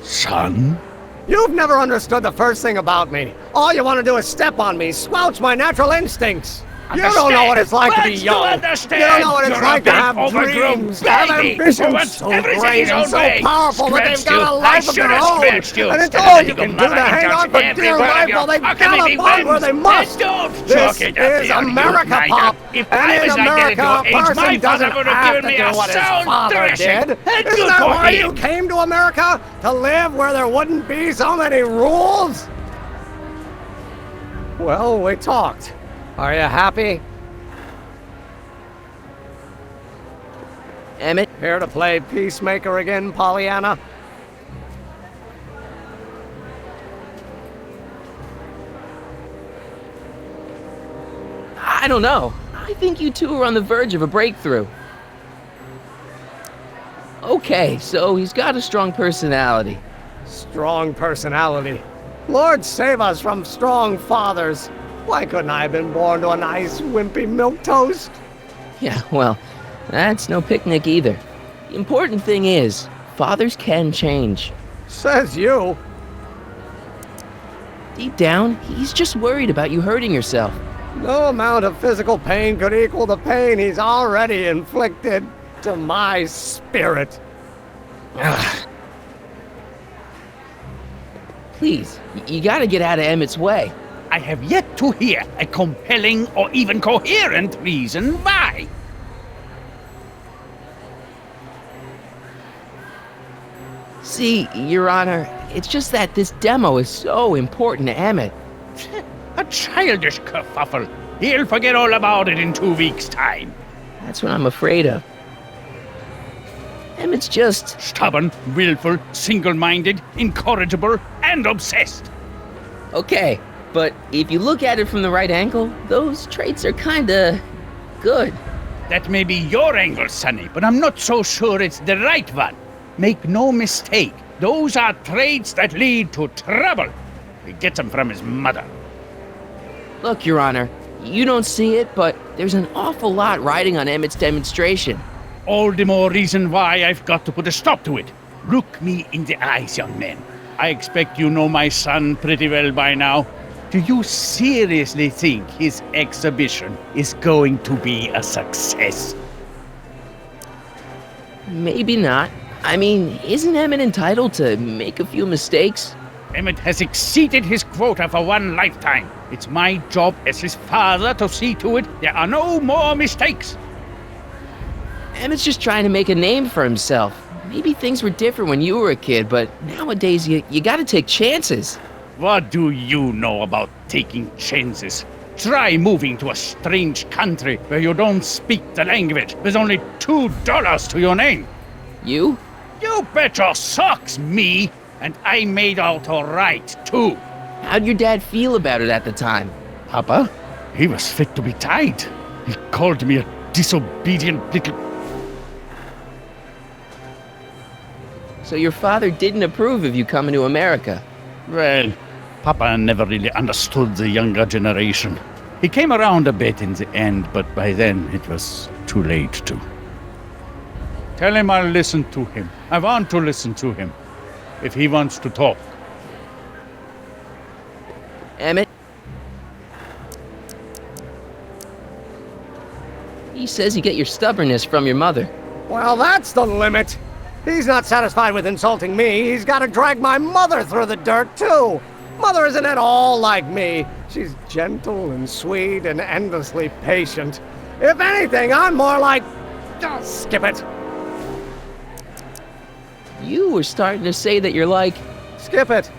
Son? You've never understood the first thing about me. All you want to do is step on me, squelch my natural instincts. You don't know what it's like to be young. You don't know what it's like to have dreams, to have ambitions so great and so powerful that they've got a life of their own. And it's all you can do to hang on for dear life while they gallop where they must. This is America, Pop. And in America, a person doesn't have to do what his father did. Isn't that why you came to America? To live where there wouldn't be so many rules? Well, we talked. Are you happy? Emmett? Here to play peacemaker again, Pollyanna? I don't know. I think you two are on the verge of a breakthrough. Okay, so he's got a strong personality. Strong personality. Lord save us from strong fathers. Why couldn't I have been born to a nice, wimpy milquetoast? Yeah, well, that's no picnic either. The important thing is, fathers can change. Says you. Deep down, he's just worried about you hurting yourself. No amount of physical pain could equal the pain he's already inflicted to my spirit. Please, you gotta get out of Emmett's way. I have yet to hear a compelling or even coherent reason why. See, Your Honor, it's just that this demo is so important to Emmett. A childish kerfuffle. He'll forget all about it in 2 weeks' time. That's what I'm afraid of. Emmett's just... stubborn, willful, single-minded, incorrigible, and obsessed. Okay, but if you look at it from the right angle, those traits are kinda... good. That may be your angle, Sonny, but I'm not so sure it's the right one. Make no mistake, those are traits that lead to trouble. He gets them from his mother. Look, Your Honor, you don't see it, but there's an awful lot riding on Emmett's demonstration. All the more reason why I've got to put a stop to it. Look me in the eyes, young man. I expect you know my son pretty well by now. Do you seriously think his exhibition is going to be a success? Maybe not. I mean, isn't Emmett entitled to make a few mistakes? Emmett has exceeded his quota for one lifetime. It's my job as his father to see to it there are no more mistakes. Emmett's just trying to make a name for himself. Maybe things were different when you were a kid, but nowadays you gotta take chances. What do you know about taking chances? Try moving to a strange country where you don't speak the language with only $2 to your name. You? You bet your socks, me! And I made out all right, too. How'd your dad feel about it at the time? Papa? He was fit to be tied. He called me a disobedient little... So your father didn't approve of you coming to America? Well, Papa never really understood the younger generation. He came around a bit in the end, but by then it was too late to. Tell him I'll listen to him. I want to listen to him. If he wants to talk. Emmett? He says you get your stubbornness from your mother. Well, that's the limit. He's not satisfied with insulting me. He's got to drag my mother through the dirt, too. Mother isn't at all like me. She's gentle and sweet and endlessly patient. If anything, I'm more like... oh, skip it. You were starting to say that you're like... skip it.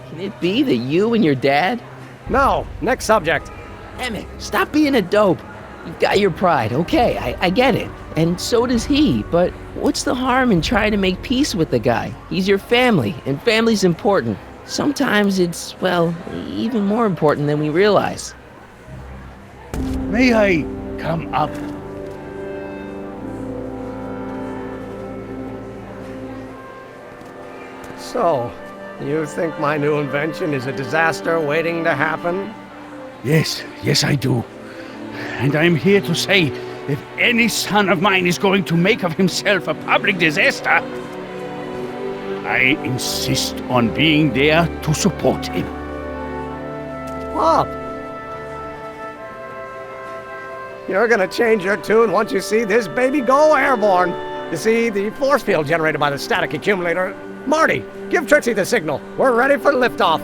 Can it be that you and your dad? No, next subject. Emmett, stop being a dope. You've got your pride, okay, I get it. And so does he, but what's the harm in trying to make peace with the guy? He's your family, and family's important. Sometimes it's, well, even more important than we realize. May I come up? So, you think my new invention is a disaster waiting to happen? Yes, I do. And I'm here to say, if any son of mine is going to make of himself a public disaster, I insist on being there to support him. Pop! You're gonna change your tune once you see this baby go airborne. You see, the force field generated by the static accumulator... Marty, give Trixie the signal. We're ready for liftoff.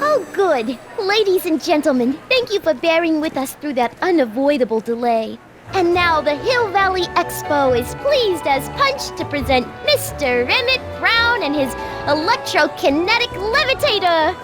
Oh, good. Ladies and gentlemen, thank you for bearing with us through that unavoidable delay. And now the Hill Valley Expo is pleased as punch to present Mr. Emmett Brown and his electrokinetic levitator.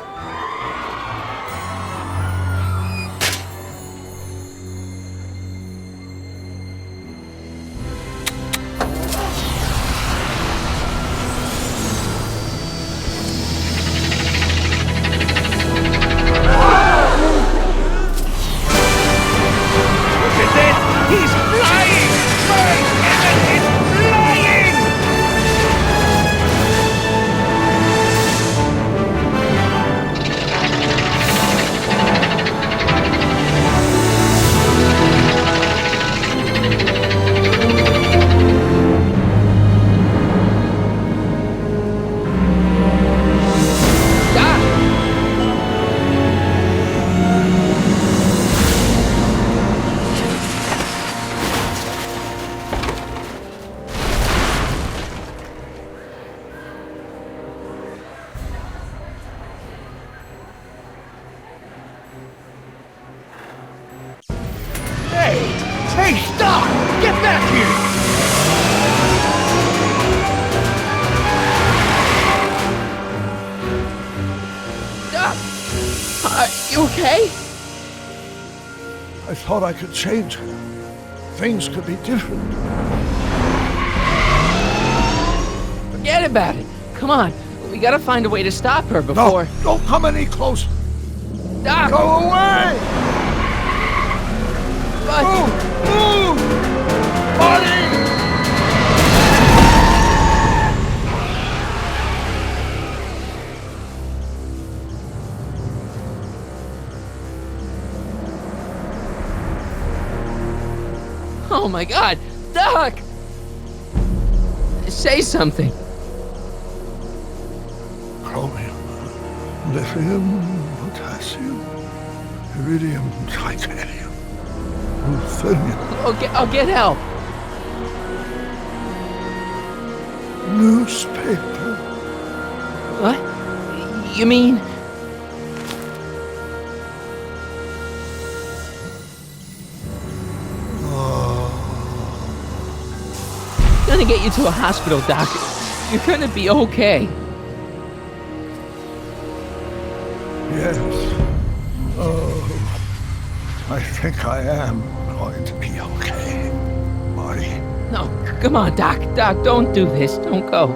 You okay? I thought I could change her. Things could be different. Forget about it. Come on. We gotta find a way to stop her before... No, don't come any closer. Doc! Go away! But... Move! Marty! Oh my God! Doc! Say something. Chromium, lithium, potassium, iridium, titanium, ruthenium. I'll get help. Newspaper. What? You mean... Gonna get you to a hospital, Doc. You're gonna be okay. Yes. Oh, I think I am going to be okay, Marty. No, come on, Doc. Doc, don't do this. Don't go.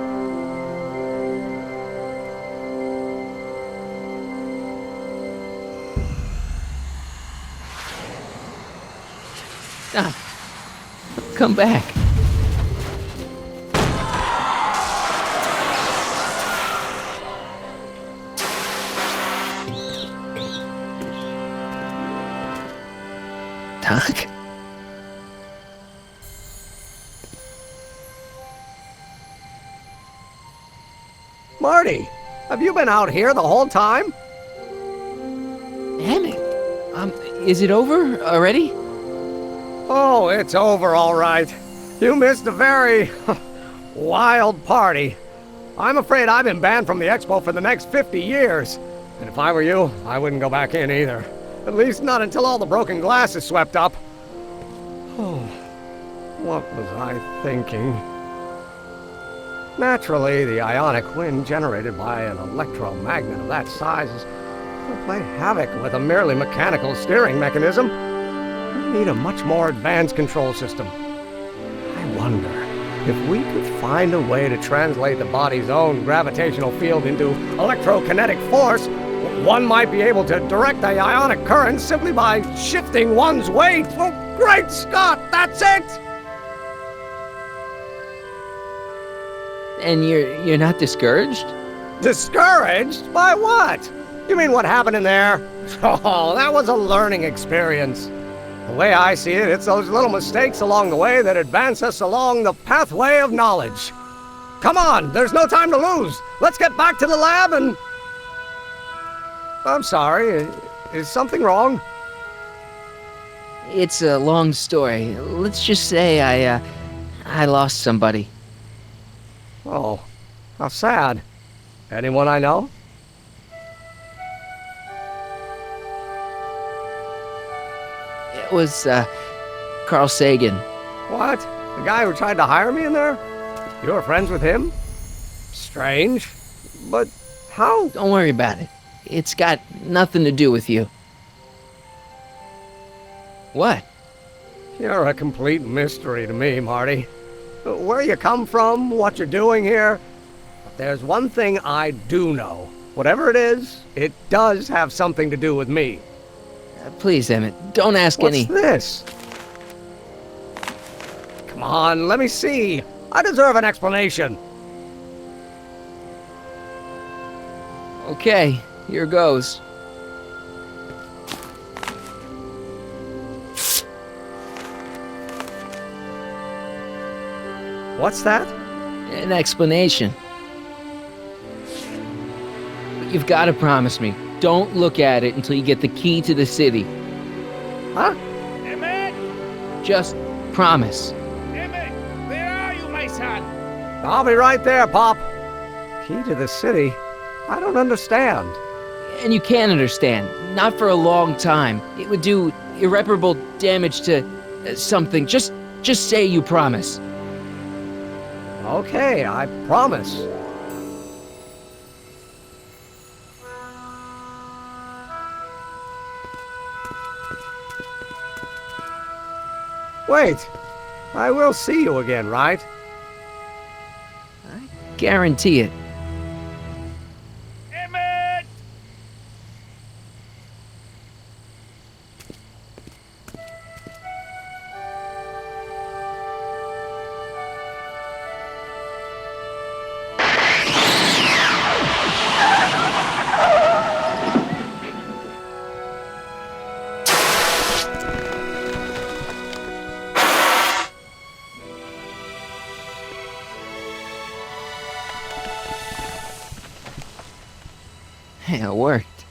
Doc, come back. Doc? Marty, have you been out here the whole time? Emmett, is it over already? Oh, it's over all right. You missed a very wild party. I'm afraid I've been banned from the expo for the next 50 years. And if I were you, I wouldn't go back in either. At least not until all the broken glass is swept up. Oh, what was I thinking? Naturally, the ionic wind generated by an electromagnet of that size will play havoc with a merely mechanical steering mechanism. We need a much more advanced control system. I wonder if we could find a way to translate the body's own gravitational field into electrokinetic force. One might be able to direct the ionic current simply by shifting one's weight. Oh, great Scott, that's it! And you're not discouraged? Discouraged? By what? You mean what happened in there? Oh, that was a learning experience. The way I see it, it's those little mistakes along the way that advance us along the pathway of knowledge. Come on, there's no time to lose. Let's get back to the lab and... I'm sorry, is something wrong? It's a long story. Let's just say I lost somebody. Oh, how sad. Anyone I know? It was, Carl Sagan. What? The guy who tried to hire me in there? You were friends with him? Strange. But how? Don't worry about it. It's got nothing to do with you. What? You're a complete mystery to me, Marty. Where you come from, what you're doing here. But there's one thing I do know. Whatever it is, it does have something to do with me. Please, Emmett, don't ask any... What's this? Come on, let me see. I deserve an explanation. Okay, here goes. What's that? An explanation. But you've got to promise me, don't look at it until you get the key to the city. Huh? Emmett! Just promise. Emmett, where are you, my son? I'll be right there, Pop. Key to the city? I don't understand. And you can't understand. Not for a long time. It would do irreparable damage to something. Just say you promise. Okay, I promise. Wait, I will see you again, right? Guarantee it. Emmett! Hey, it worked.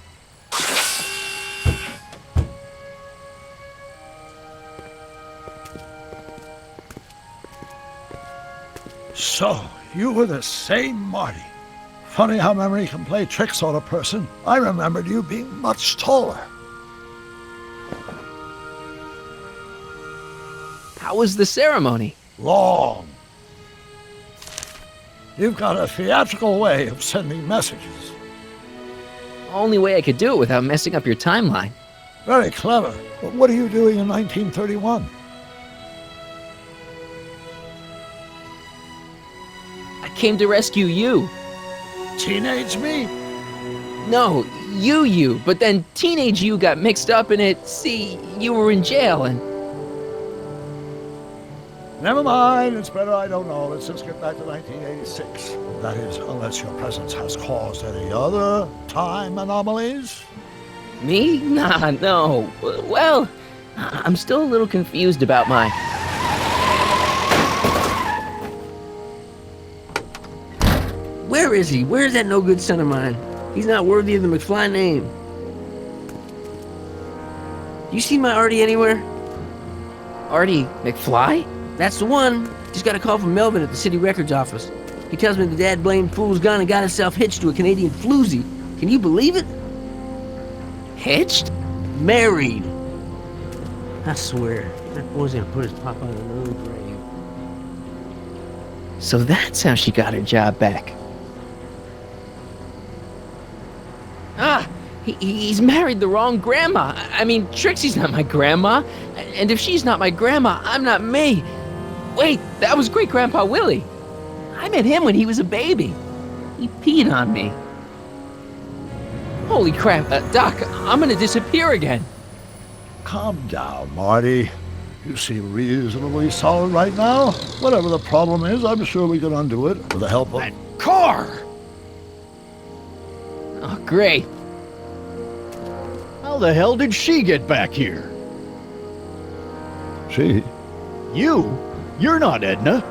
So, you were the same Marty. Funny how memory can play tricks on a person. I remembered you being much taller. How was the ceremony? Long. You've got a theatrical way of sending messages. Only way I could do it without messing up your timeline. Very clever. But what are you doing in 1931? I came to rescue you. Teenage me? No, you. But then teenage you got mixed up in it. See, you were in jail and... Never mind, it's better I don't know. Let's just get back to 1986. That is, unless your presence has caused any other time anomalies. Me? Nah, no. Well, I'm still a little confused about my... Where is he? Where's that no-good son of mine? He's not worthy of the McFly name. You seen my Artie anywhere? Artie McFly? That's the one. Just got a call from Melvin at the city records office. He tells me the dad-blamed fool's gone and got himself hitched to a Canadian floozy. Can you believe it? Hitched? Married. I swear, that boy's gonna put his papa in an early grave. So that's how she got her job back. Ah, he's married the wrong grandma. I mean, Trixie's not my grandma. And if she's not my grandma, I'm not me. Wait, that was Great-Grandpa Willie. I met him when he was a baby. He peed on me. Holy crap, Doc, I'm gonna disappear again. Calm down, Marty. You seem reasonably solid right now. Whatever the problem is, I'm sure we can undo it with the help of... That car! Oh, great. How the hell did she get back here? She? You? You're not Edna.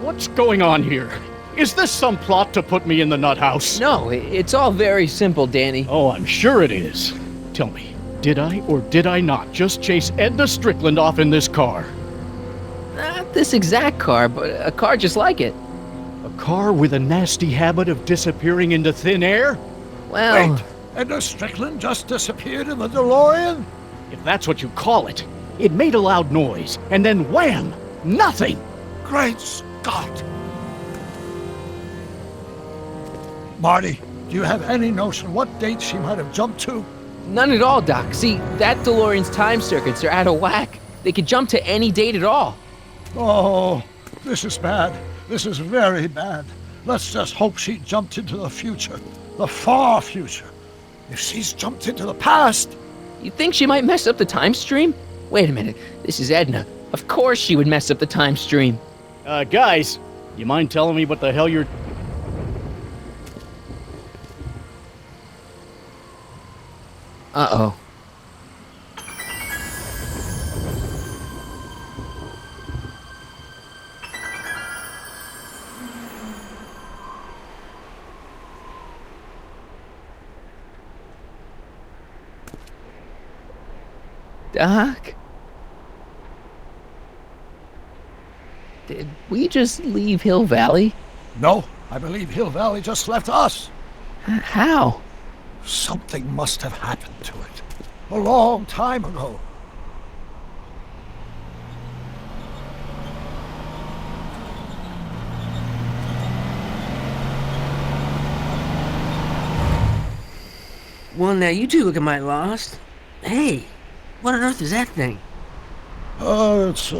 What's going on here? Is this some plot to put me in the nut house? No, it's all very simple, Danny. Oh, I'm sure it is. Tell me, did I or did I not just chase Edna Strickland off in this car? Not this exact car, but a car just like it. A car with a nasty habit of disappearing into thin air? Well... Wait, Edna Strickland just disappeared in the DeLorean? If that's what you call it. It made a loud noise, and then wham! Nothing! Great Scott! Marty, do you have any notion what date she might have jumped to? None at all, Doc. See, that DeLorean's time circuits are out of whack. They could jump to any date at all. Oh, this is bad. This is very bad. Let's just hope she jumped into the future. The far future. If she's jumped into the past... You think she might mess up the time stream? Wait a minute. This is Edna. Of course she would mess up the time stream. Guys, you mind telling me what the hell you're... Uh-oh. Doc? Did we just leave Hill Valley? No, I believe Hill Valley just left us. How? Something must have happened to it. A long time ago. Well, now you two look mighty lost. Hey, what on earth is that thing? It's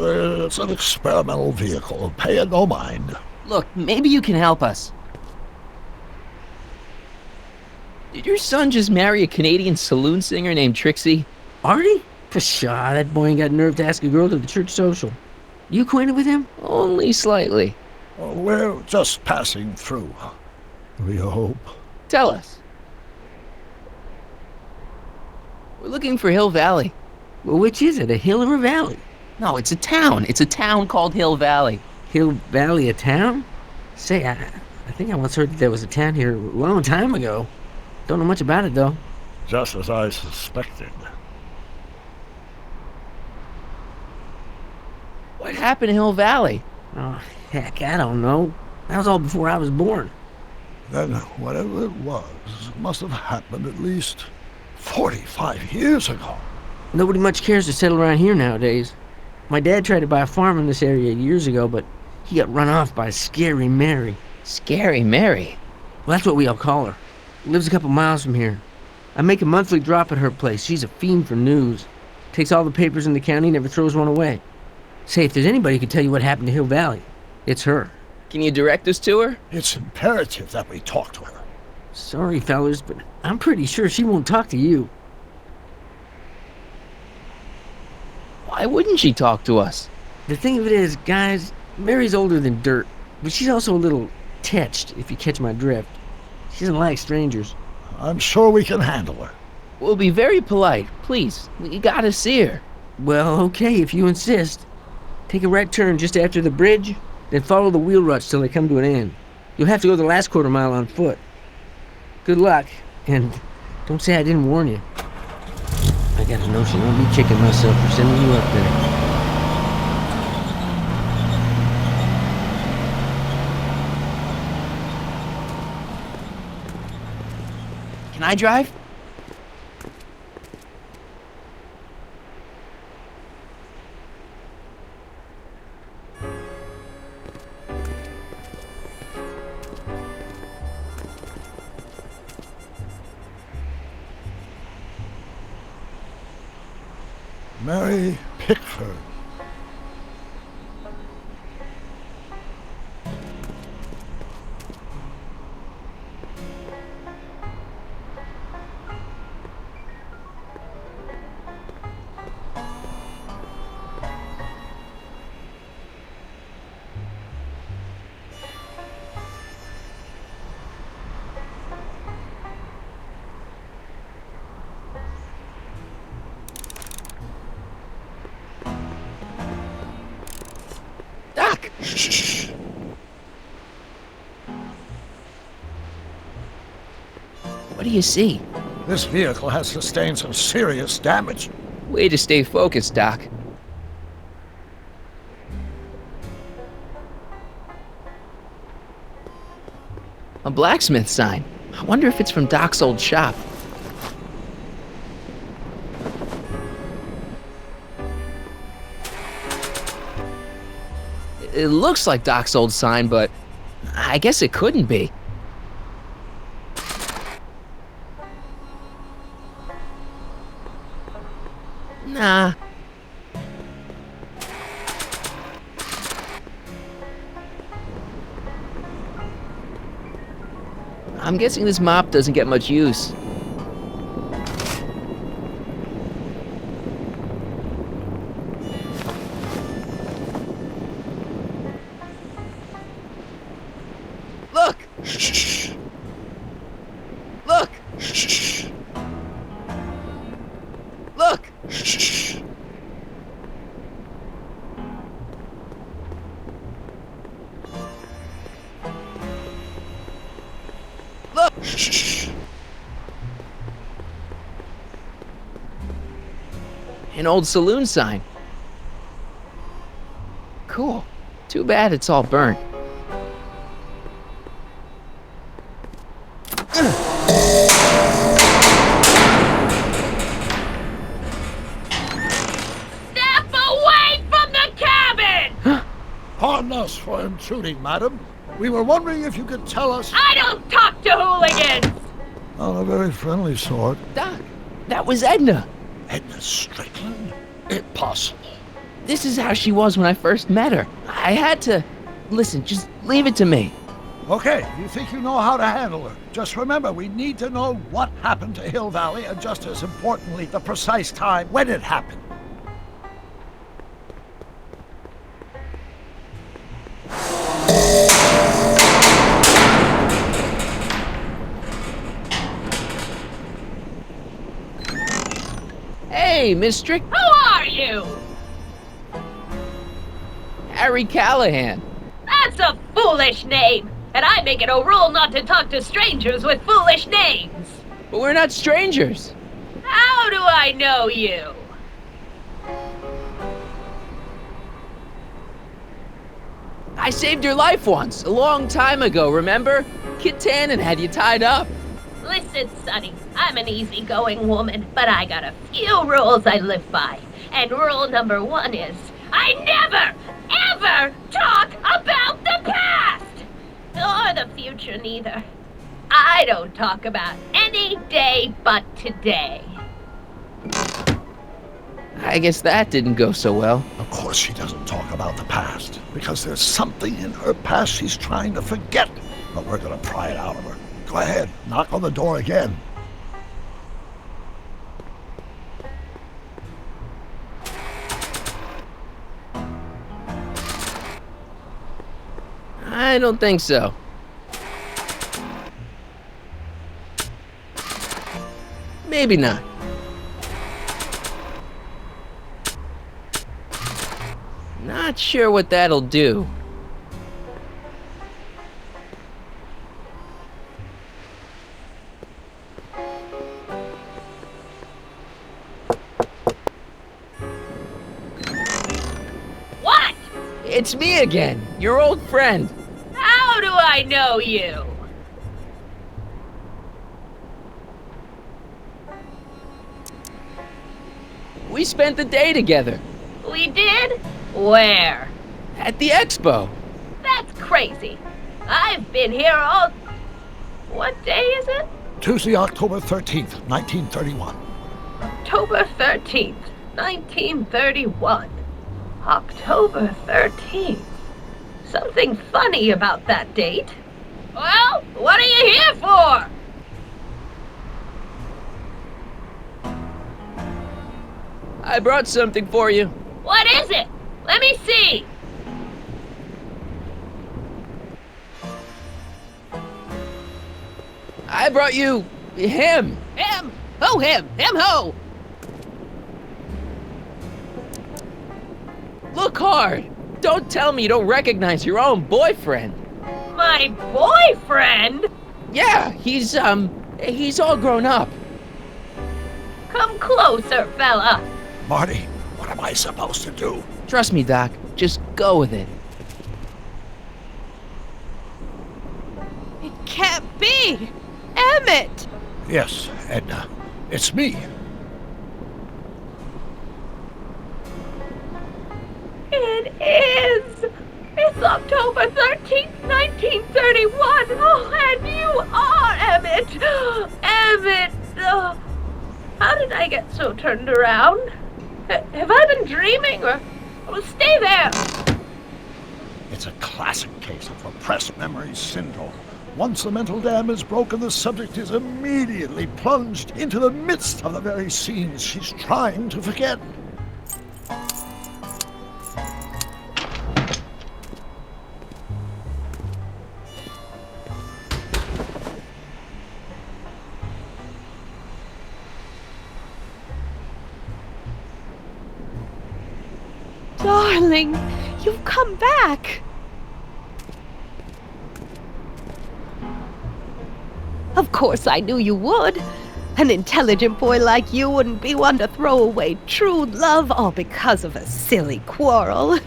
an experimental vehicle. Pay it no mind. Look, maybe you can help us. Did your son just marry a Canadian saloon singer named Trixie? Artie? Pshaw, that boy ain't got nerve to ask a girl to the church social. You acquainted with him? Only slightly. We're just passing through. We hope. Tell us. We're looking for Hill Valley. Well, which is it, a hill or a valley? No, it's a town. It's a town called Hill Valley. Hill Valley, a town? Say, I think I once heard that there was a town here a long time ago. Don't know much about it, though. Just as I suspected. What happened to Hill Valley? Oh, heck, I don't know. That was all before I was born. Then whatever it was must have happened at least 45 years ago. Nobody much cares to settle around here nowadays. My dad tried to buy a farm in this area years ago, but he got run off by Scary Mary. Scary Mary? Well, that's what we all call her. Lives a couple miles from here. I make a monthly drop at her place. She's a fiend for news. Takes all the papers in the county, never throws one away. Say, if there's anybody who can tell you what happened to Hill Valley, it's her. Can you direct us to her? It's imperative that we talk to her. Sorry, fellas, but I'm pretty sure she won't talk to you. Why wouldn't she talk to us? The thing of it is, guys, Mary's older than dirt, but she's also a little tetched, if you catch my drift. She doesn't like strangers. I'm sure we can handle her. We'll be very polite. Please, we gotta see her. Well, okay, if you insist. Take a right turn just after the bridge, then follow the wheel ruts till they come to an end. You'll have to go the last quarter mile on foot. Good luck, and don't say I didn't warn you. I got a notion I'll be kicking myself for sending you up there. Can I drive? Mary Pickford. Doc! Shh. What do you see? This vehicle has sustained some serious damage. Way to stay focused, Doc. A blacksmith sign. I wonder if it's from Doc's old shop. It looks like Doc's old sign, but I guess it couldn't be. Nah. I'm guessing this mop doesn't get much use. Look! Shh. Look! Shh. Look! Shh. Look! Shh. An old saloon sign. Cool. Too bad it's all burnt. Step away from the cabin! Pardon us for intruding, madam. We were wondering if you could tell us... I don't talk to hooligans! On a very friendly sort. Doc, that was Edna. Edna Strickland? Impossible. This is how she was when I first met her. I had to... Listen, just leave it to me. Okay, you think you know how to handle her. Just remember, we need to know what happened to Hill Valley, and just as importantly, the precise time when it happened. Hey, Miss Strick. Who are you? Harry Callahan. That's a foolish name, and I make it a rule not to talk to strangers with foolish names. But we're not strangers. How do I know you? I saved your life once, a long time ago, remember? Kit Tannen had you tied up. Listen, Sonny, I'm an easygoing woman, but I got a few rules I live by. And rule number 1 is, I never, ever talk about the past! Or the future, neither. I don't talk about any day but today. I guess that didn't go so well. Of course she doesn't talk about the past, because there's something in her past she's trying to forget. But we're gonna pry it out of her. Go ahead, knock on the door again. I don't think so. Maybe not. Not sure what that'll do. What? It's me again, your old friend. How do I know you? We spent the day together. We did? Where? At the expo. That's crazy. I've been here all... What day is it? Tuesday, October 13th, 1931. October 13th, 1931. October 13th. Something funny about that date. Well, what are you here for? I brought something for you. What is it? Let me see. I brought you him. Him? Who him? Him who? Look hard. Don't tell me you don't recognize your own boyfriend. My boyfriend? Yeah, he's all grown up. Come closer, fella. Marty, what am I supposed to do? Trust me, Doc. Just go with it. It can't be! Emmett! Yes, Edna. It's me. It is! It's October 13th, 1931! Oh, and you are Emmett! Emmett! How did I get so turned around? Have I been dreaming, or... Oh, stay there! It's a classic case of repressed memory syndrome. Once the mental dam is broken, the subject is immediately plunged into the midst of the very scenes she's trying to forget. Darling, you've come back. Of course I knew you would. An intelligent boy like you wouldn't be one to throw away true love all because of a silly quarrel.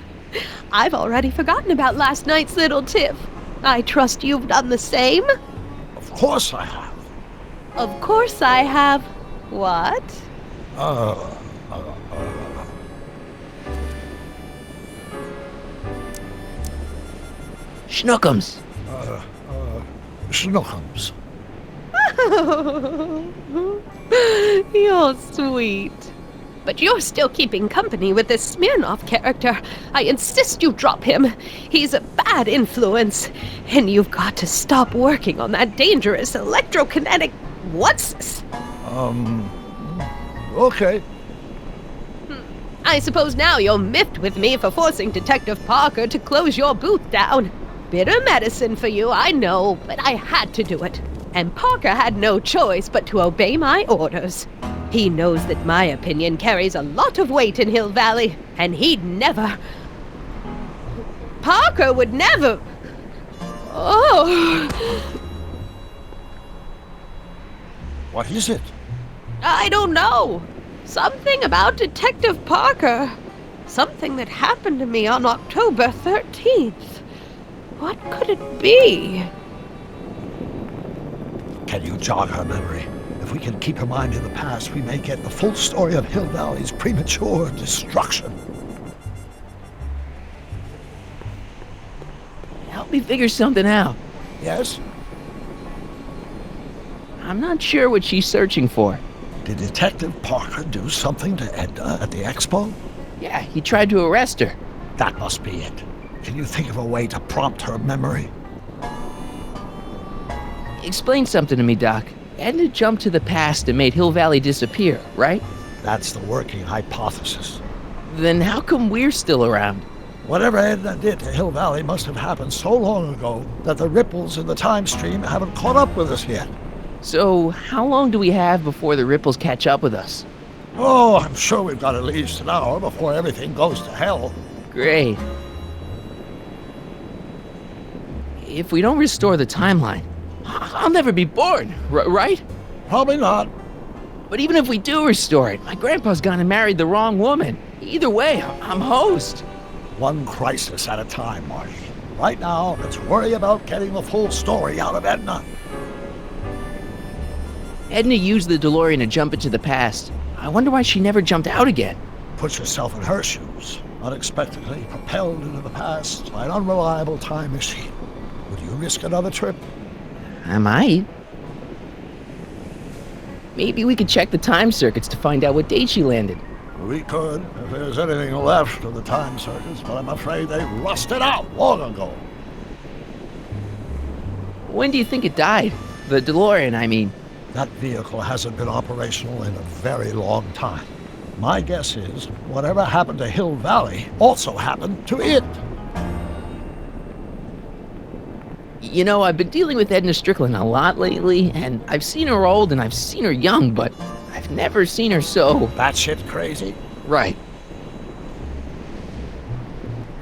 I've already forgotten about last night's little tiff. I trust you've done the same? Of course I have. Of course I have. What? Schnookums. Schnookums. You're sweet. But you're still keeping company with this Smirnoff character. I insist you drop him. He's a bad influence. And you've got to stop working on that dangerous electrokinetic... What's this? Okay. I suppose now you're miffed with me for forcing Detective Parker to close your booth down. Bitter medicine for you, I know, but I had to do it. And Parker had no choice but to obey my orders. He knows that my opinion carries a lot of weight in Hill Valley, and he'd never... Parker would never... Oh... What is it? I don't know. Something about Detective Parker. Something that happened to me on October 13th. What could it be? Can you jog her memory? If we can keep her mind in the past, we may get the full story of Hill Valley's premature destruction. Help me figure something out. Yes? I'm not sure what she's searching for. Did Detective Parker do something to Edna at the expo? Yeah, he tried to arrest her. That must be it. Can you think of a way to prompt her memory? Explain something to me, Doc. Edna jumped to the past and made Hill Valley disappear, right? That's the working hypothesis. Then how come we're still around? Whatever Edna did to Hill Valley must have happened so long ago that the ripples in the time stream haven't caught up with us yet. So, how long do we have before the ripples catch up with us? Oh, I'm sure we've got at least an hour before everything goes to hell. Great. If we don't restore the timeline, I'll never be born, right? Probably not. But even if we do restore it, my grandpa's gone and married the wrong woman. Either way, I'm host. One crisis at a time, Marty. Right now, let's worry about getting the full story out of Edna. Edna used the DeLorean to jump into the past. I wonder why she never jumped out again. Put yourself in her shoes. Unexpectedly propelled into the past by an unreliable time machine. Would you risk another trip? I might. Maybe we could check the time circuits to find out what date she landed. We could, if there's anything left of the time circuits, but I'm afraid they rusted out long ago. When do you think it died? The DeLorean, I mean. That vehicle hasn't been operational in a very long time. My guess is whatever happened to Hill Valley also happened to it. You know, I've been dealing with Edna Strickland a lot lately, and I've seen her old and I've seen her young, but I've never seen her so... Batshit crazy? Right.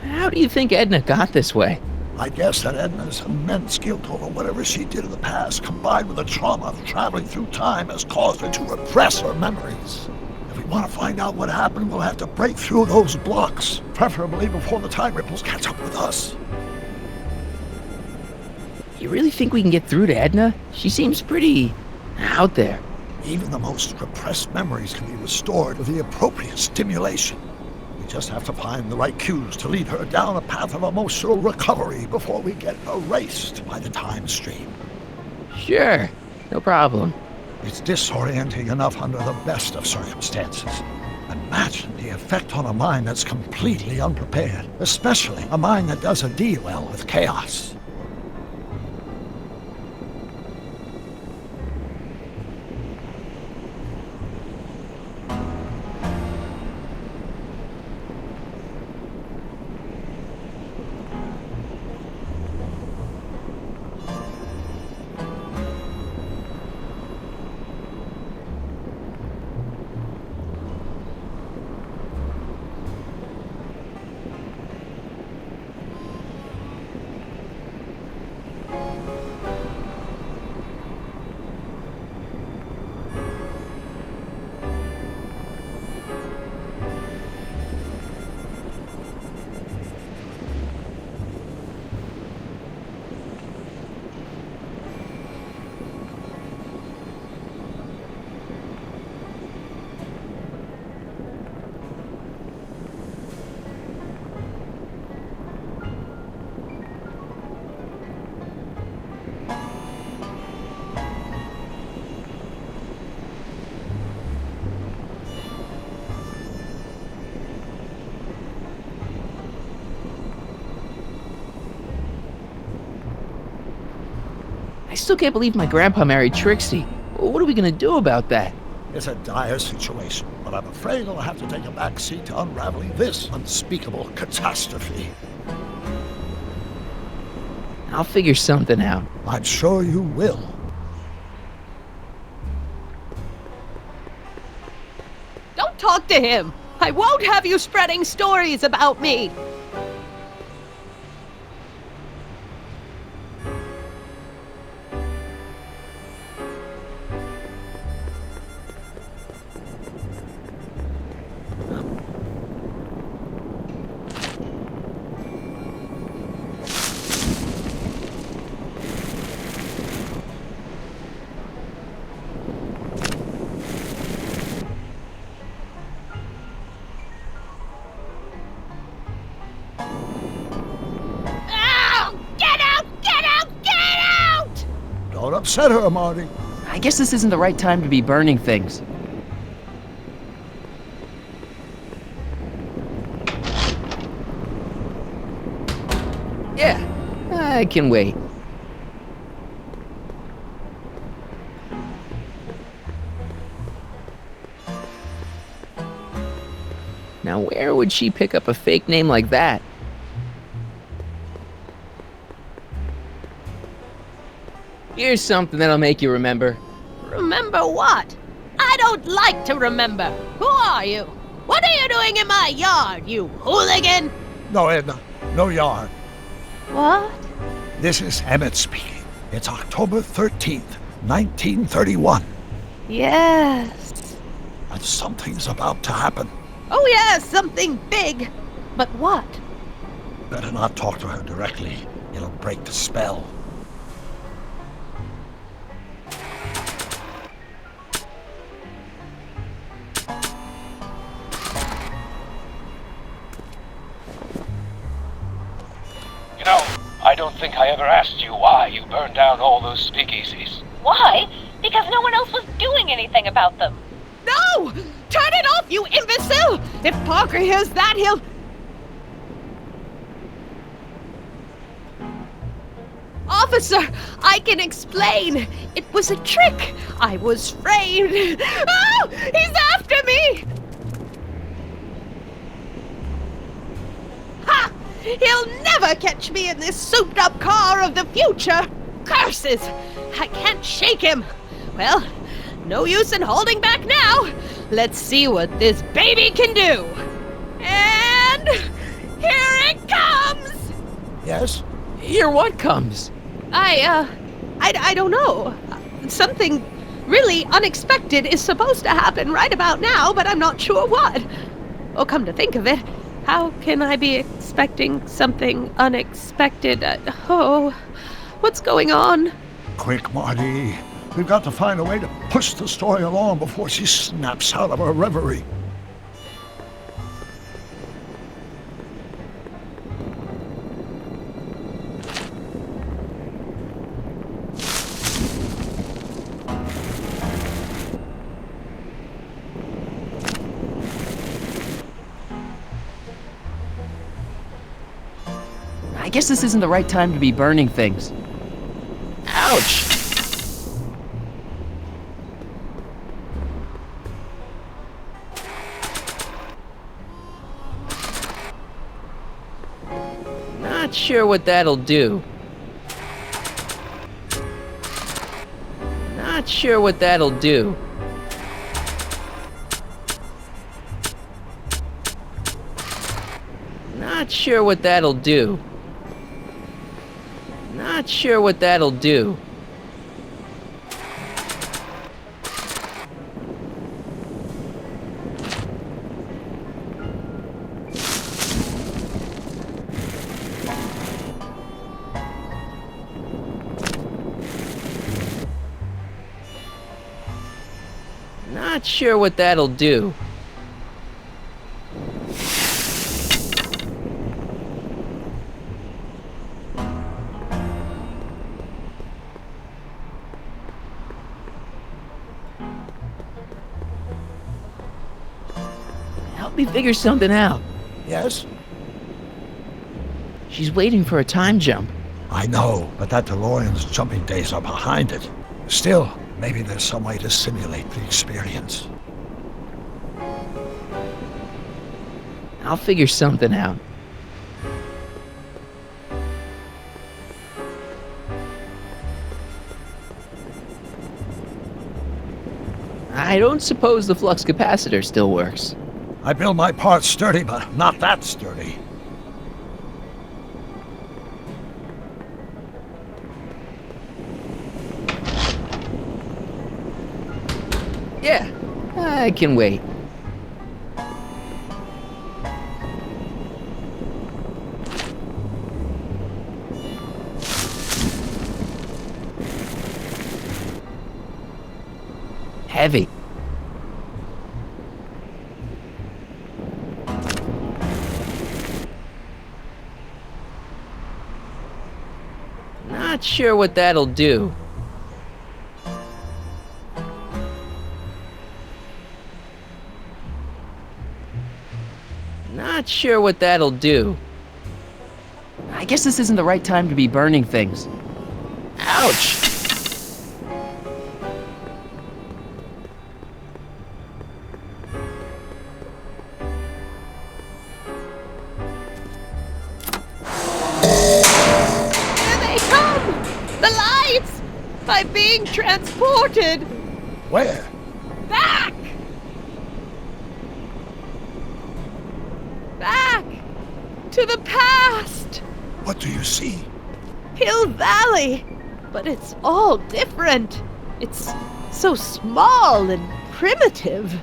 How do you think Edna got this way? I guess that Edna's immense guilt over whatever she did in the past, combined with the trauma of traveling through time, has caused her to repress her memories. If we want to find out what happened, we'll have to break through those blocks, preferably before the time ripples catch up with us. You really think we can get through to Edna? She seems pretty... out there. Even the most repressed memories can be restored with the appropriate stimulation. We just have to find the right cues to lead her down a path of emotional recovery before we get erased by the time stream. Sure, no problem. It's disorienting enough under the best of circumstances. Imagine the effect on a mind that's completely unprepared, especially a mind that doesn't deal well with chaos. I still can't believe my grandpa married Trixie. What are we gonna do about that? It's a dire situation, but I'm afraid I'll have to take a back seat to unraveling this unspeakable catastrophe. I'll figure something out. I'm sure you will. Don't talk to him. I won't have you spreading stories about me. Don't upset her, Marty. I guess this isn't the right time to be burning things. Yeah, I can wait. Now, where would she pick up a fake name like that? Here's something that'll make you remember. Remember what? I don't like to remember. Who are you? What are you doing in my yard, you hooligan? No, Edna. No yarn. What? This is Emmett speaking. It's October 13th, 1931. Yes. And something's about to happen. Oh, yes, something big. But what? Better not talk to her directly. It'll break the spell. You know, I don't think I ever asked you why you burned down all those speakeasies. Why? Because no one else was doing anything about them. No! Turn it off, you imbecile! If Parker hears that, he'll... Officer, I can explain. It was a trick. I was framed. Oh, he's after me! Ha! He'll never catch me in this souped-up car of the future. Curses! I can't shake him. Well, no use in holding back now. Let's see what this baby can do. And here it comes! Yes? Here what comes? I don't know. Something really unexpected is supposed to happen right about now, but I'm not sure what. Oh, come to think of it, how can I be expecting something unexpected? What's going on? Quick, Marty. We've got to find a way to push the story along before she snaps out of her reverie. I guess this isn't the right time to be burning things. Ouch! Not sure what that'll do. Not sure what that'll do. Not sure what that'll do. Not sure what that'll do. Not sure what that'll do. Help me figure something out. Yes? She's waiting for a time jump. I know, but that DeLorean's jumping days are behind it. Still, maybe there's some way to simulate the experience. I'll figure something out. I don't suppose the flux capacitor still works. I build my parts sturdy, but not that sturdy. Yeah, I can wait. Heavy. Not sure what that'll do. Not sure what that'll do. I guess this isn't the right time to be burning things. Ouch! Here they come! The lights! I'm being transported! Where? Back! Back! To the past! What do you see? Hill Valley! But it's all different. It's so small and primitive.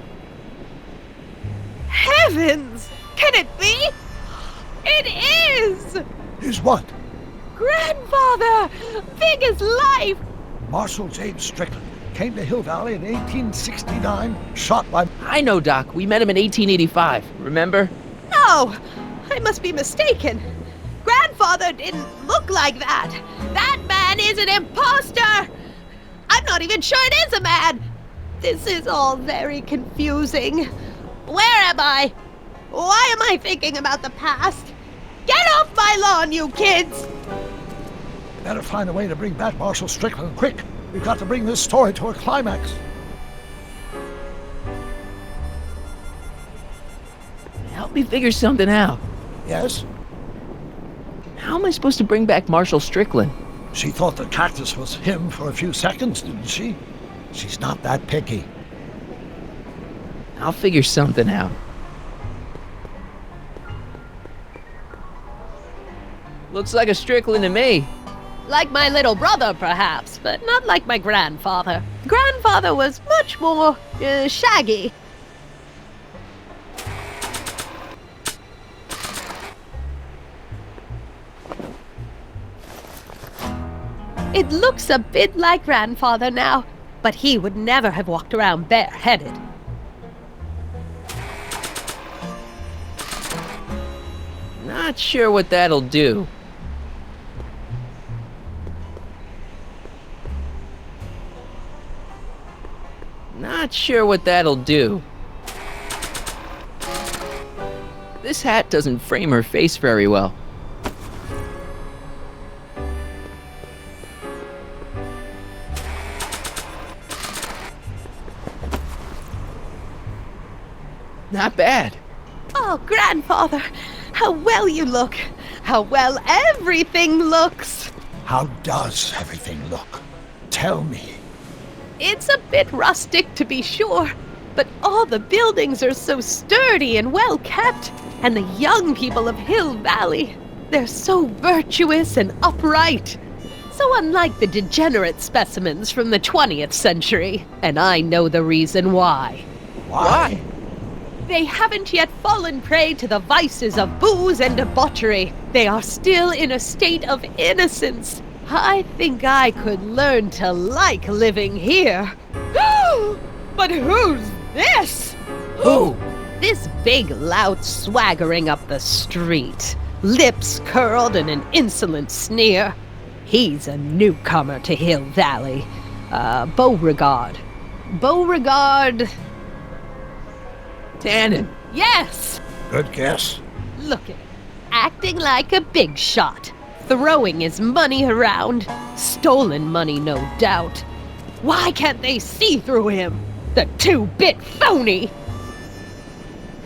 Heavens! Can it be? It is! Is what? Grandfather! Big as life! Marshal James Strickland came to Hill Valley in 1869, shot by... I know, Doc. We met him in 1885. Remember? No! I must be mistaken. Grandfather didn't look like that. That man is an imposter! I'm not even sure it is a man! This is all very confusing. Where am I? Why am I thinking about the past? Get off my lawn, you kids! Better find a way to bring back Marshal Strickland, quick! We've got to bring this story to a climax. Help me figure something out. Yes? How am I supposed to bring back Marshal Strickland? She thought the cactus was him for a few seconds, didn't she? She's not that picky. I'll figure something out. Looks like a Strickland to me. Like my little brother, perhaps, but not like my grandfather. Grandfather was much more shaggy. It looks a bit like grandfather now, but he would never have walked around bareheaded. Not sure what that'll do. Not sure what that'll do. This hat doesn't frame her face very well. Not bad. Oh, grandfather, how well you look. How well everything looks. How does everything look? Tell me. It's a bit rustic, to be sure, but all the buildings are so sturdy and well kept. And the young people of Hill Valley, they're so virtuous and upright. So unlike the degenerate specimens from the 20th century. And I know the reason why. Why? They haven't yet fallen prey to the vices of booze and debauchery. They are still in a state of innocence. I think I could learn to like living here. But who's this? Who? This big lout swaggering up the street, lips curled in an insolent sneer. He's a newcomer to Hill Valley. Beauregard. Beauregard... Tannen. Yes! Good guess. Look at him, acting like a big shot. throwing his money around. Stolen money, no doubt. Why can't they see through him? The two-bit phony!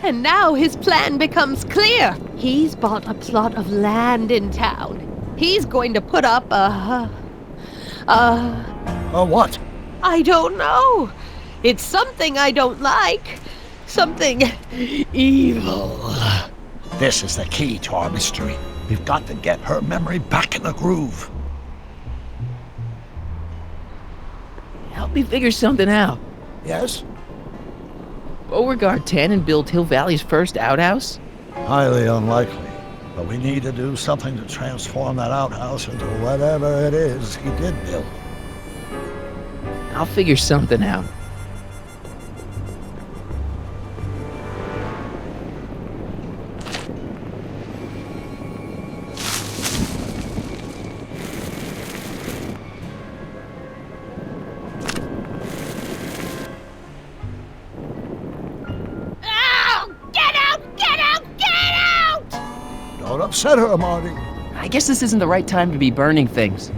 And now his plan becomes clear. He's bought a plot of land in town. He's going to put up a what? I don't know. It's something I don't like. Something evil. This is the key to our mystery. We've got to get her memory back in the groove. Help me figure something out. Yes? Beauregard Tannen built Hill Valley's first outhouse? Highly unlikely. But we need to do something to transform that outhouse into whatever it is he did build. I'll figure something out. Don't upset her, Marty. I guess this isn't the right time to be burning things.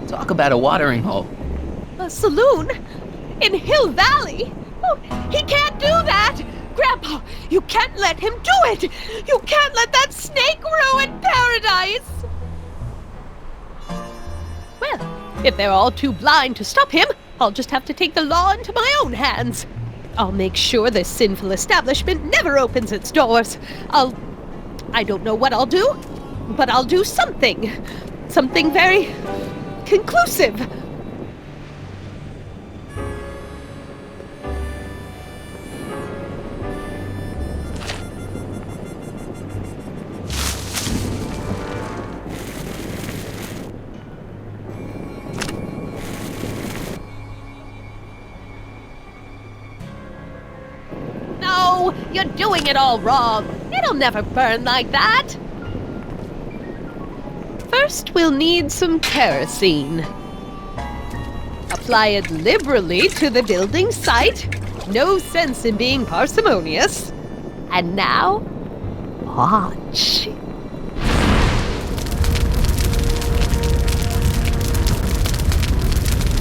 Talk about a watering hole. A saloon? In Hill Valley? Oh, he can't do that! Grandpa, you can't let him do it! You can't let that snake ruin paradise! Well, if they're all too blind to stop him, I'll just have to take the law into my own hands. I'll make sure this sinful establishment never opens its doors. I don't know what I'll do, but I'll do something. Something very conclusive. No, you're doing it all wrong. It'll never burn like that. First, we'll need some kerosene. Apply it liberally to the building site. No sense in being parsimonious. And now, watch.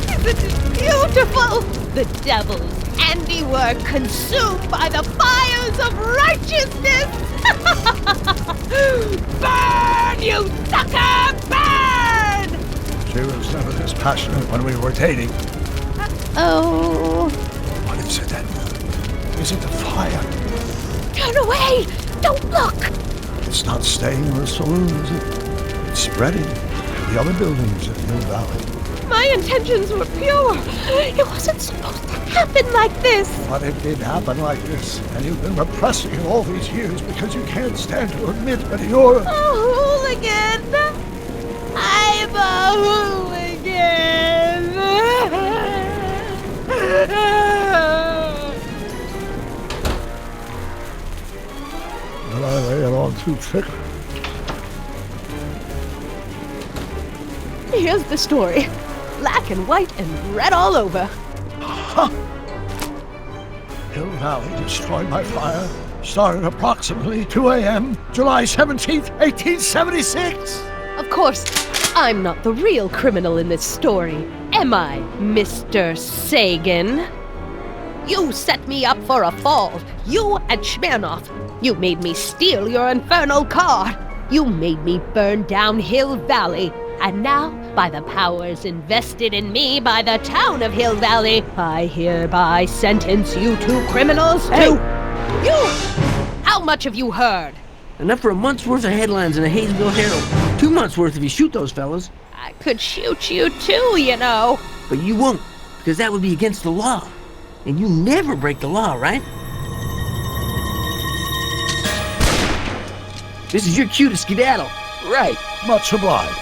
Isn't it beautiful? The devil's handiwork consumed by the fires of righteousness! Burn, you sucker! Burn! She was never this passionate when we were dating. Oh. What is it then? Is it the fire? Turn away! Don't look! It's not staying in the saloon, is it? It's spreading to the other buildings in Hill Valley. My intentions were pure. It wasn't supposed to happen like this. But it did happen like this, and you've been repressing it all these years because you can't stand to admit that you're a hooligan. I'm a hooligan. But I lay it on too thick. Here's the story. Black and white and red all over. Huh. Hill Valley destroyed by fire started approximately 2 a.m., July 17th, 1876. Of course, I'm not the real criminal in this story, am I, Mr. Sagan? You set me up for a fall. You and Smirnoff. You made me steal your infernal car. You made me burn down Hill Valley. And now, by the powers invested in me by the town of Hill Valley, I hereby sentence you two criminals to... You! How much have you heard? Enough for a month's worth of headlines in a Hayesville Herald. 2 months worth if you shoot those fellas. I could shoot you too, you know. But you won't, because that would be against the law. And you never break the law, right? This is your cue to skedaddle. Right. Much obliged.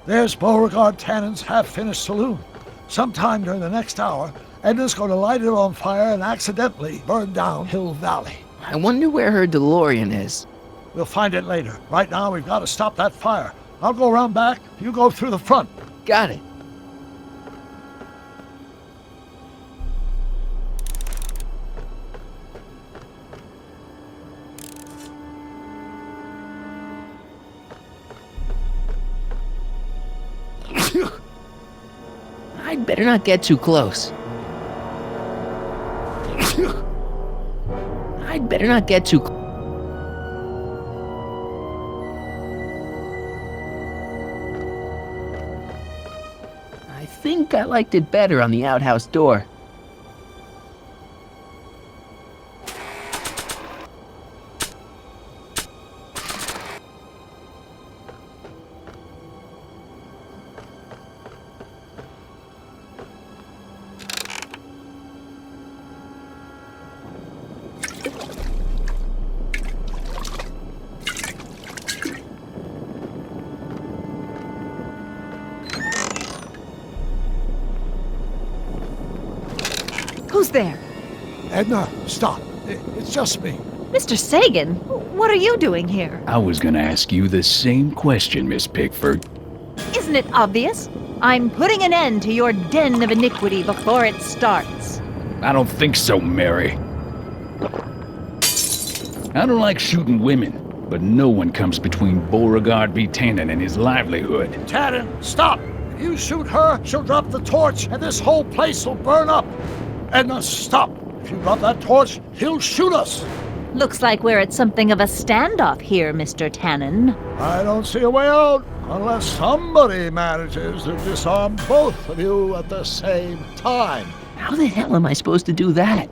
There's Beauregard Tannen's half-finished saloon. Sometime during the next hour, Edna's going to light it on fire and accidentally burn down Hill Valley. I wonder where her DeLorean is. We'll find it later. Right now, we've got to stop that fire. I'll go around back. You go through the front. Got it. I'd better not get too close. I'd better not get too close. I think I liked it better on the outhouse door. Who's there? Edna, stop. It's just me. Mr. Sagan, what are you doing here? I was gonna ask you the same question, Miss Pickford. Isn't it obvious? I'm putting an end to your den of iniquity before it starts. I don't think so, Mary. I don't like shooting women, but no one comes between Beauregard v. Tannen and his livelihood. Tannen, stop! If you shoot her, she'll drop the torch, and this whole place will burn up. Edna, stop! If you drop that torch, he'll shoot us! Looks like we're at something of a standoff here, Mr. Tannen. I don't see a way out, unless somebody manages to disarm both of you at the same time. How the hell am I supposed to do that?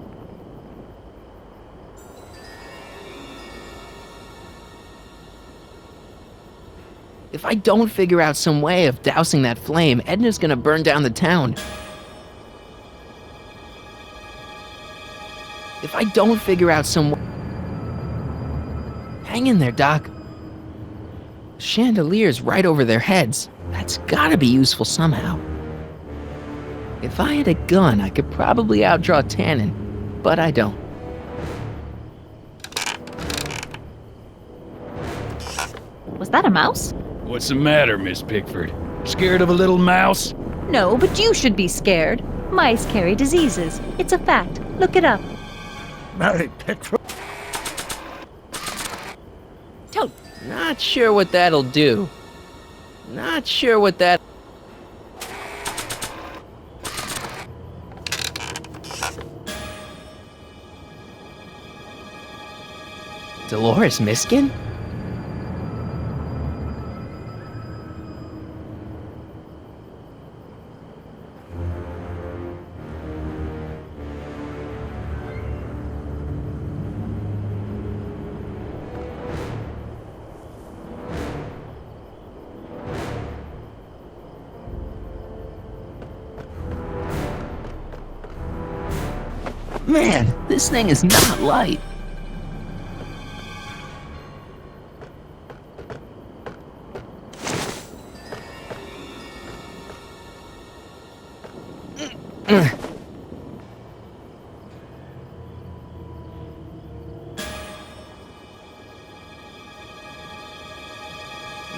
If I don't figure out some way of dousing that flame, Edna's gonna burn down the town. If I don't figure out some way... Hang in there, Doc. Chandelier's right over their heads. That's gotta be useful somehow. If I had a gun, I could probably outdraw Tannen, but I don't. Was that a mouse? What's the matter, Miss Pickford? Scared of a little mouse? No, but you should be scared. Mice carry diseases. It's a fact. Look it up. Mary Pickford. Toad. Not sure what that'll do. Not sure what that... Dolores Miskin? Man, this thing is not light.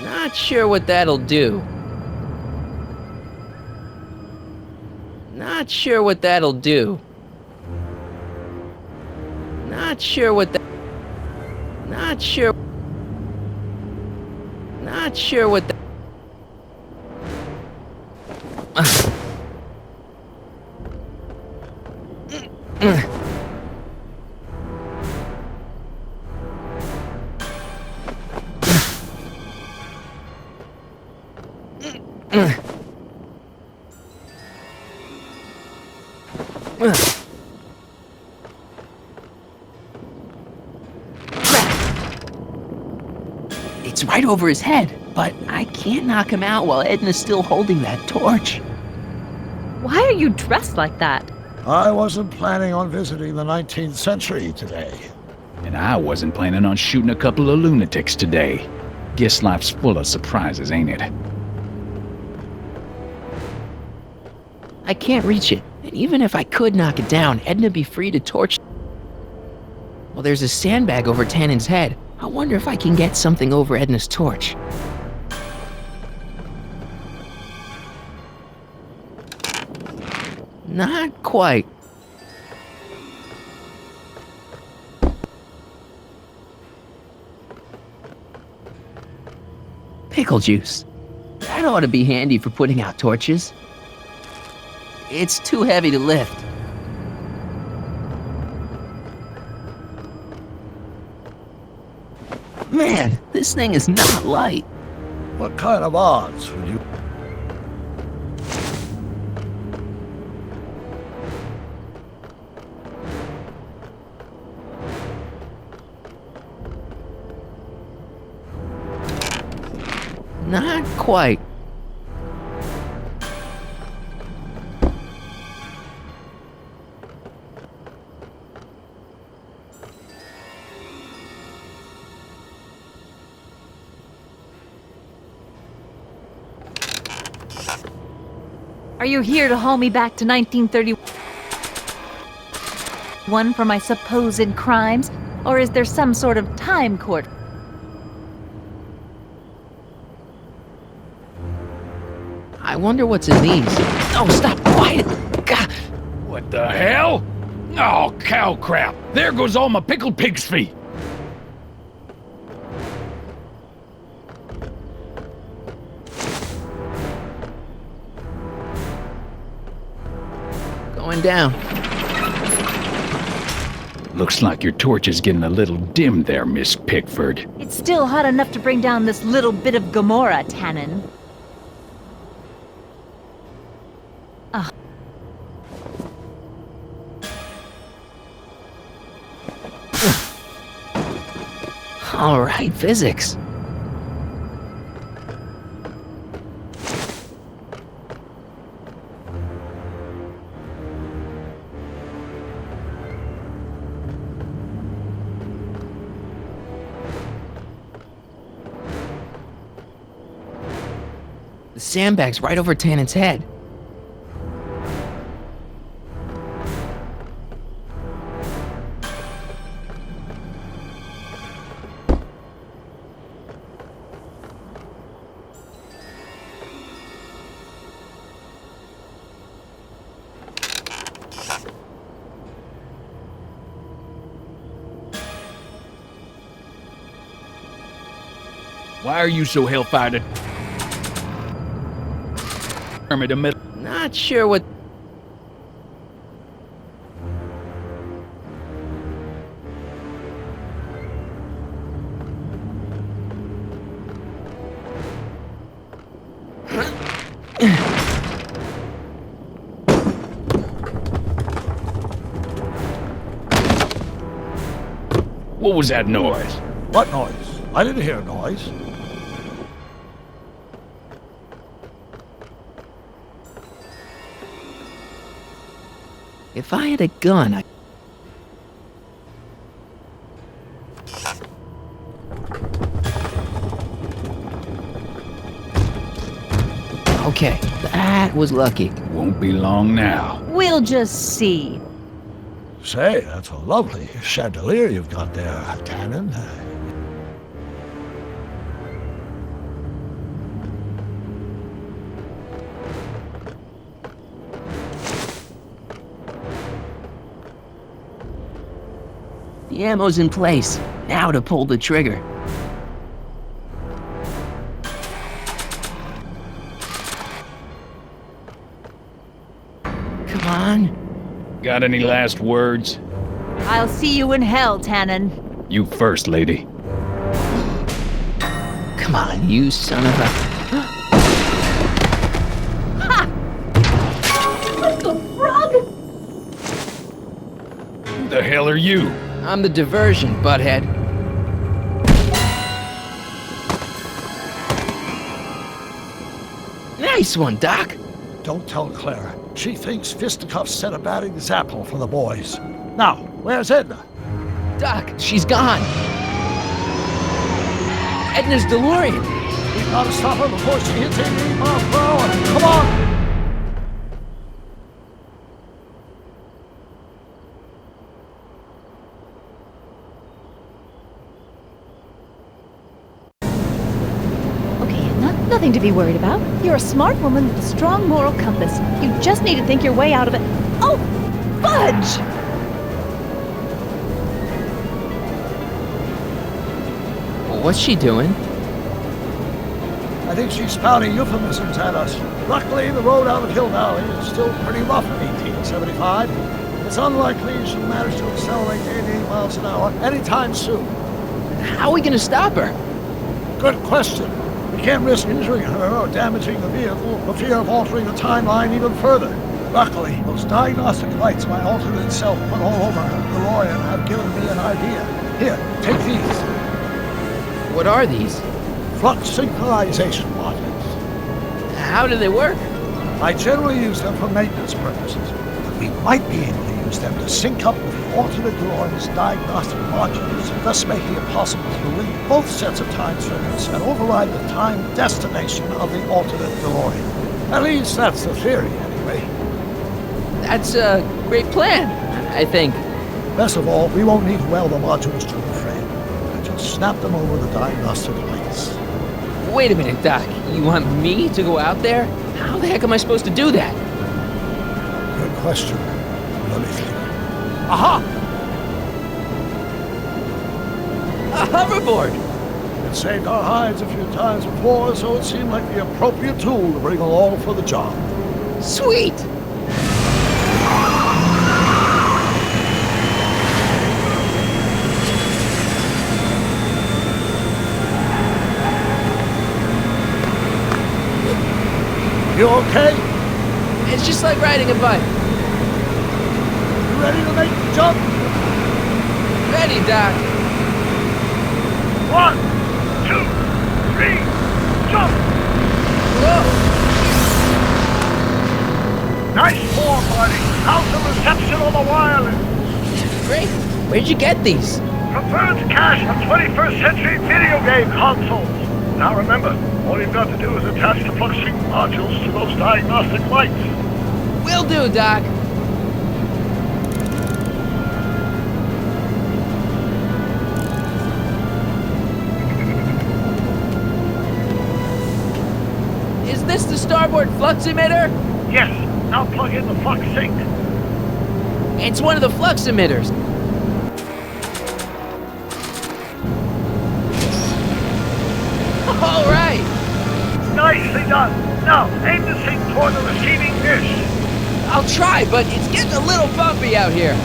Not sure what that'll do. Not sure what that'll do. Not sure what that... Not sure... Not sure what that... It's right over his head, but I can't knock him out while Edna's still holding that torch. Why are you dressed like that? I wasn't planning on visiting the 19th century today. And I wasn't planning on shooting a couple of lunatics today. Guess life's full of surprises, ain't it? I can't reach it. And even if I could knock it down, Edna'd be free to torch. Well, there's a sandbag over Tannen's head. I wonder if I can get something over Edna's torch. Not quite. Pickle juice. That ought to be handy for putting out torches. It's too heavy to lift. Man, this thing is not light. What kind of odds would you... Not quite. Are you here to haul me back to 1931 for my supposed crimes? Or is there some sort of time court? I wonder what's in these. Oh, stop! Quiet! God. What the hell? Oh, cow crap! There goes all my pickled pig's feet! Going down. Looks like your torch is getting a little dim there, Miss Pickford. It's still hot enough to bring down this little bit of Gomorrah, Tannen. All right, physics. The sandbag's right over Tannen's head. Why are you so hellfire to... Not sure what... What was that noise? What noise? I didn't hear a noise. If I had a gun, I... Okay, that was lucky. Won't be long now. We'll just see. Say, that's a lovely chandelier you've got there, Tannen. The ammo's in place. Now to pull the trigger. Come on. Got any last words? I'll see you in hell, Tannen. You first, lady. Come on, you son of a... What the frog? Who the hell are you? I'm the diversion, butthead. Nice one, Doc. Don't tell Clara. She thinks fisticuffs set a bad example for the boys. Now, where's Edna? Doc, she's gone. Edna's DeLorean. We've got to stop her before she hits 88 miles per hour. Come on! nothing to be worried about. You're a smart woman with a strong moral compass. You just need to think your way out of it. Oh, fudge! What's she doing? I think she's spouting euphemisms at us. Luckily, the road out of Hill Valley is still pretty rough in 1875. It's unlikely she'll manage to accelerate to 88 miles an hour anytime soon. How are we gonna stop her? Good question. We can't risk injuring her or damaging the vehicle for fear of altering the timeline even further. Luckily, those diagnostic lights my alternate self put all over her DeLorean have given me an idea. Here, take these. What are these? Flux synchronization modules. How do they work? I generally use them for maintenance purposes, but we might be able to use them to sync up with the alternate DeLorean's diagnostic modules, thus making it possible to link both sets of time circuits and override the time destination of the alternate DeLorean. At least that's the theory, anyway. That's a great plan, I think. Best of all, we won't need to weld the modules to the frame. I just snap them over the diagnostic lights. Wait a minute, Doc. You want me to go out there? How the heck am I supposed to do that? Good question. Let me think. Aha! A hoverboard! It saved our hides a few times before, so it seemed like the appropriate tool to bring along for the job. Sweet! You okay? It's just like riding a bike. You ready to make the jump? Ready, Doc. 1, 2, 3, jump! Whoa! Nice form, buddy. How's the reception on the wireless? Great. Where'd you get these? From Bird's cache of 21st century video game consoles. Now remember, all you've got to do is attach the flux sync modules to those diagnostic lights. Will do, Doc. Is this the starboard flux emitter? Yes, now plug in the flux sync. It's one of the flux emitters. All right. Nicely done. Now, aim the sync toward the receiving dish. I'll try, but it's getting a little bumpy out here.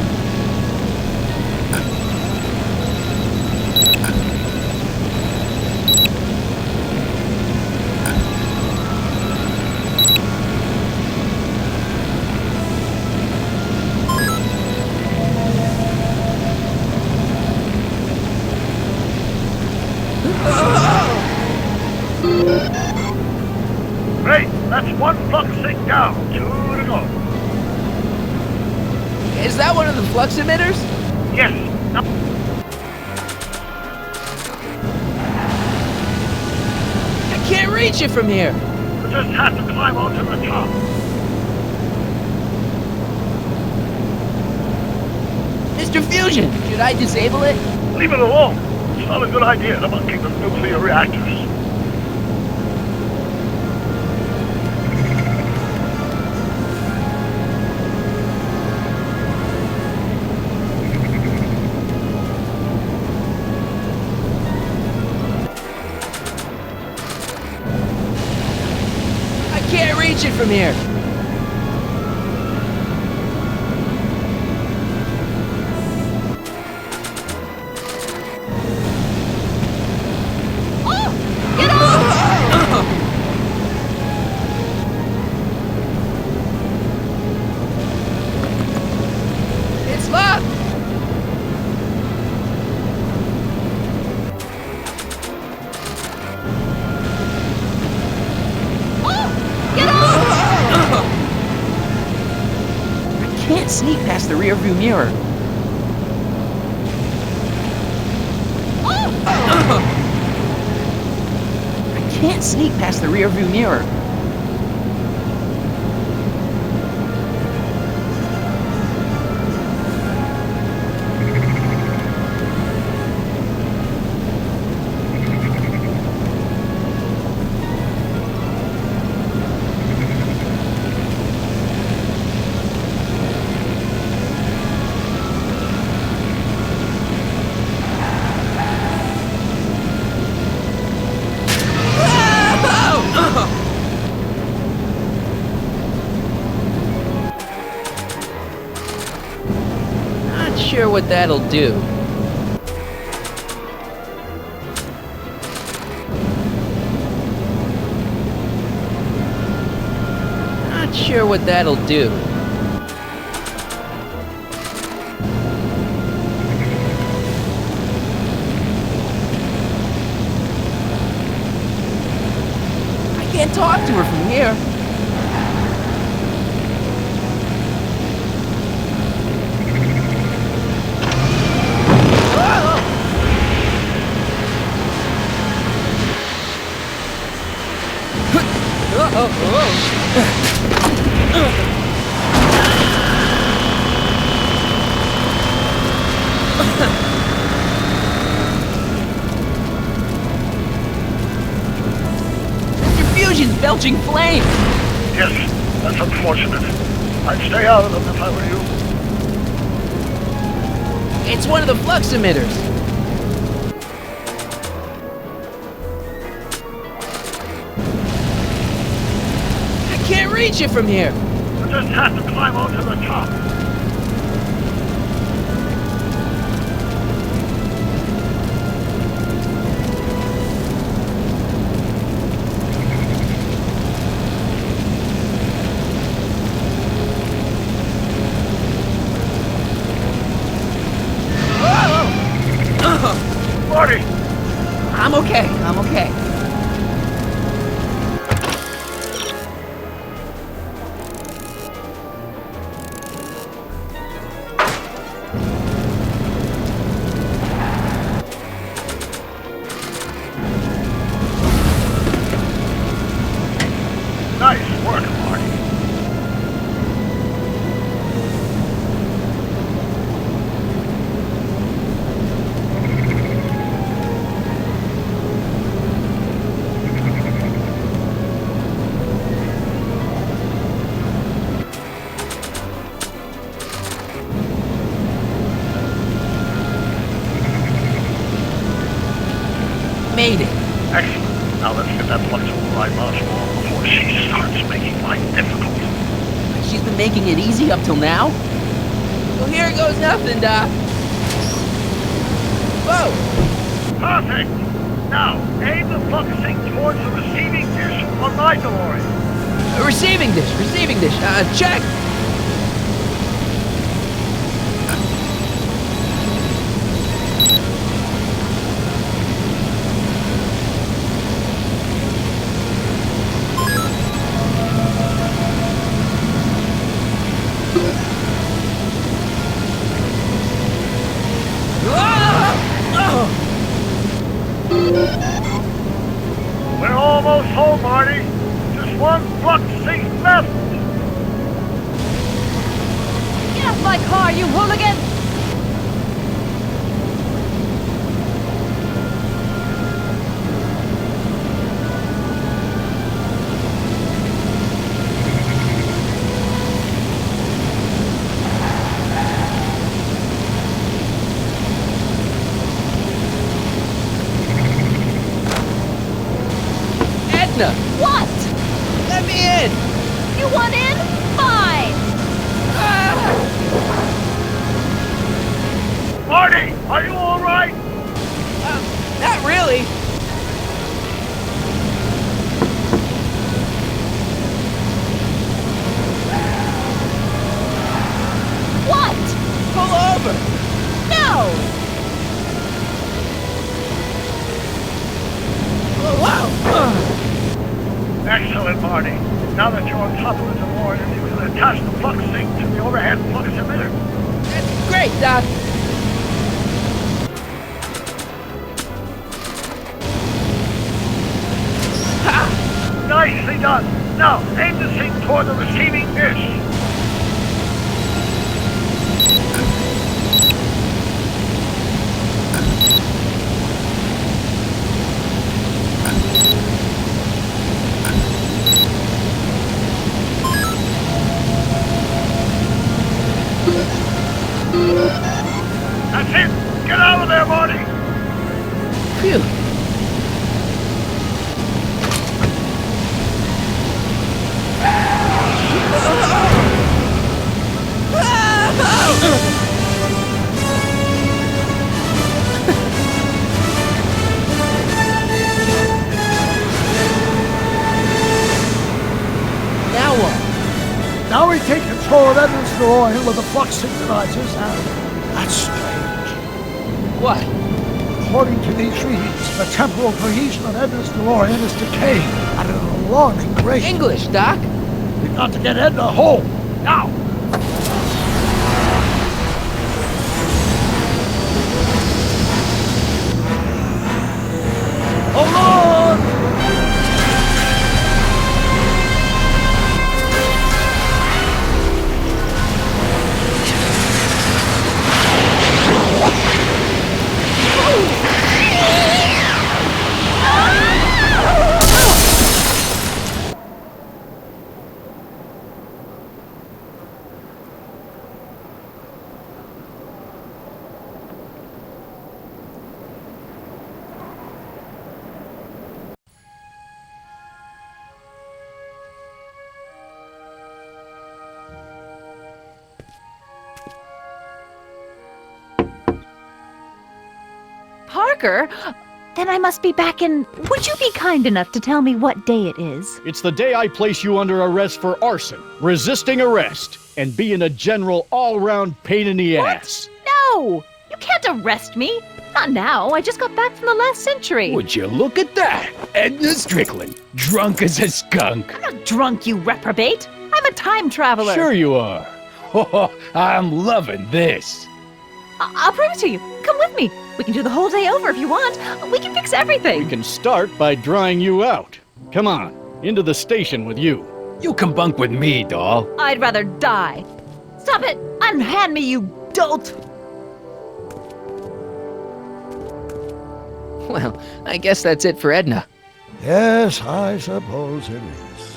Great, that's one flux sync down. 2 to go. Is that one of the flux emitters? Yes. Now. I can't reach it from here. We just have to climb onto the top. Mr. Fusion, should I disable it? Leave it alone. It's not a good idea to monkey with nuclear reactors. I can't reach it from here. It's locked! I can't sneak past the rearview mirror. I can't sneak past the rearview mirror. sure what that'll do. Not sure what that'll do. I can't talk to her from here. Fusion's belching flame! Yes, that's unfortunate. I'd stay out of them if I were you. It's one of the flux emitters. I can't reach it from here. You just have to climb onto the top. Marty! I'm okay, I'm okay. Nice work, Marty. Made it. Excellent. Now let's get that flexible ride module before she starts making life difficult. She's been making it easy up till now? Well, here goes nothing, Doc. Whoa! Perfect! Now, aim the focusing towards the receiving dish on my DeLorean. Receiving dish. Check! We're almost home, Marty. Just one flux sink left. Get off my car, you hooligan! What? Let me in! You want in? Fine! Marty, are you all right? Not really. What? Pull over! No! Wow! Excellent, Marty. Now that you're on top of the DeLorean, you can attach the flux sink to the overhead flux emitter. That's great, Doc. Ha! Nicely done. Now, aim the sink toward the receiving dish. That's it! Get out of there, Marty! Phew. Now we take control of Edmund's DeLorean with the flux synchronizers, and that's strange. What? According to these readings, the temporal cohesion of Edna's DeLorean is decaying at an alarming rate. English, Doc. We've got to get Edna home, now! Hold on! Parker? Then I must be back in... Would you be kind enough to tell me what day it is? It's the day I place you under arrest for arson, resisting arrest, and being a general all-round pain in the ass. No! You can't arrest me. Not now. I just got back from the last century. Would you look at that? Edna Strickland, drunk as a skunk. I'm not drunk, you reprobate. I'm a time traveler. Sure you are. Oh, I'm loving this. I'll prove it to you. Come with me. We can do the whole day over if you want. We can fix everything. We can start by drying you out. Come on, into the station with you. You can bunk with me, doll. I'd rather die. Stop it! Unhand me, you dolt! Well, I guess that's it for Edna. Yes, I suppose it is.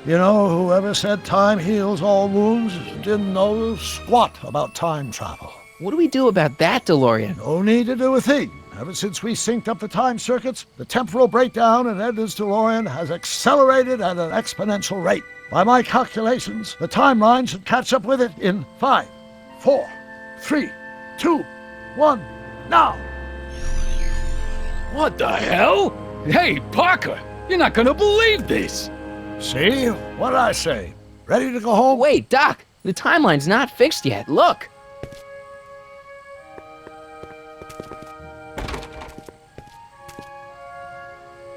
You know, whoever said time heals all wounds didn't know squat about time travel. What do we do about that, DeLorean? No need to do a thing. Ever since we synced up the time circuits, the temporal breakdown in Edna's DeLorean has accelerated at an exponential rate. By my calculations, the timeline should catch up with it in 5, 4, 3, 2, 1, now! What the hell? Hey, Parker, you're not gonna believe this. See? What did I say? Ready to go home? Wait, Doc, the timeline's not fixed yet. Look.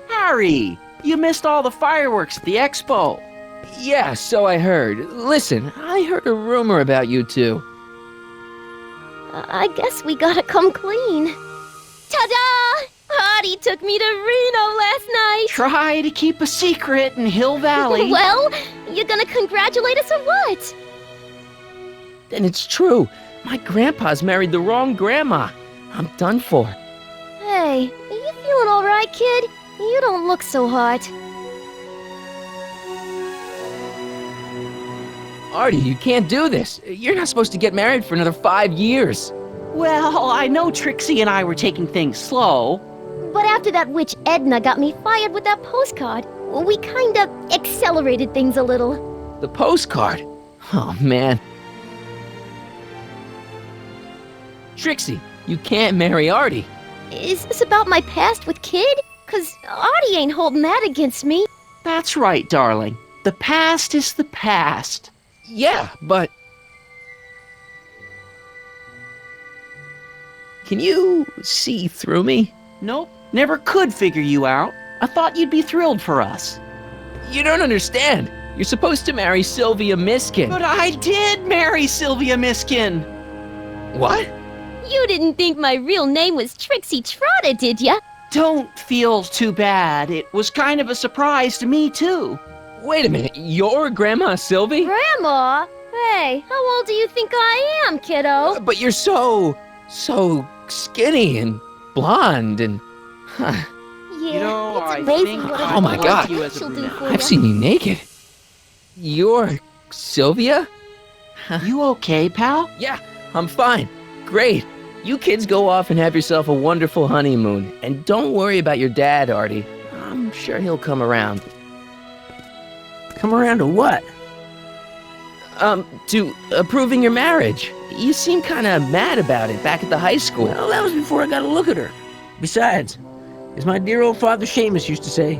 Harry, you missed all the fireworks at the expo. Yeah, so I heard. Listen, I heard a rumor about you two. I guess we gotta come clean. Ta-da! Artie took me to Reno last night. Try to keep a secret in Hill Valley. Well, you gonna congratulate us or what? And it's true. My grandpa's married the wrong grandma. I'm done for. Hey, are you feeling all right, kid? You don't look so hot. Artie, you can't do this. You're not supposed to get married for another 5 years. Well, I know Trixie and I were taking things slow. But after that witch Edna got me fired with that postcard, we kind of accelerated things a little. The postcard? Oh, man. Trixie, you can't marry Artie. Is this about my past with Kid? 'Cause Artie ain't holding that against me. That's right, darling. The past is the past. Yeah, but... Can you see through me? Nope, never could figure you out. I thought you'd be thrilled for us. You don't understand. You're supposed to marry Sylvia Miskin. But I did marry Sylvia Miskin. What? You didn't think my real name was Trixie Trotter, did ya? Don't feel too bad. It was kind of a surprise to me, too. Wait a minute, you're Grandma Sylvie? Grandma? Hey, how old do you think I am, kiddo? But you're so skinny and blonde and... Yeah, You know, it's I amazing think what Oh my God. you as a she'll do brunette. for I've ya. seen you naked. You're Sylvia? You okay, pal? Yeah, I'm fine. Great. You kids go off and have yourself a wonderful honeymoon. And don't worry about your dad, Artie. I'm sure he'll come around. Come around to what? To approving your marriage. You seem kind of mad about it back at the high school. Well, that was before I got a look at her. Besides, as my dear old father Seamus used to say,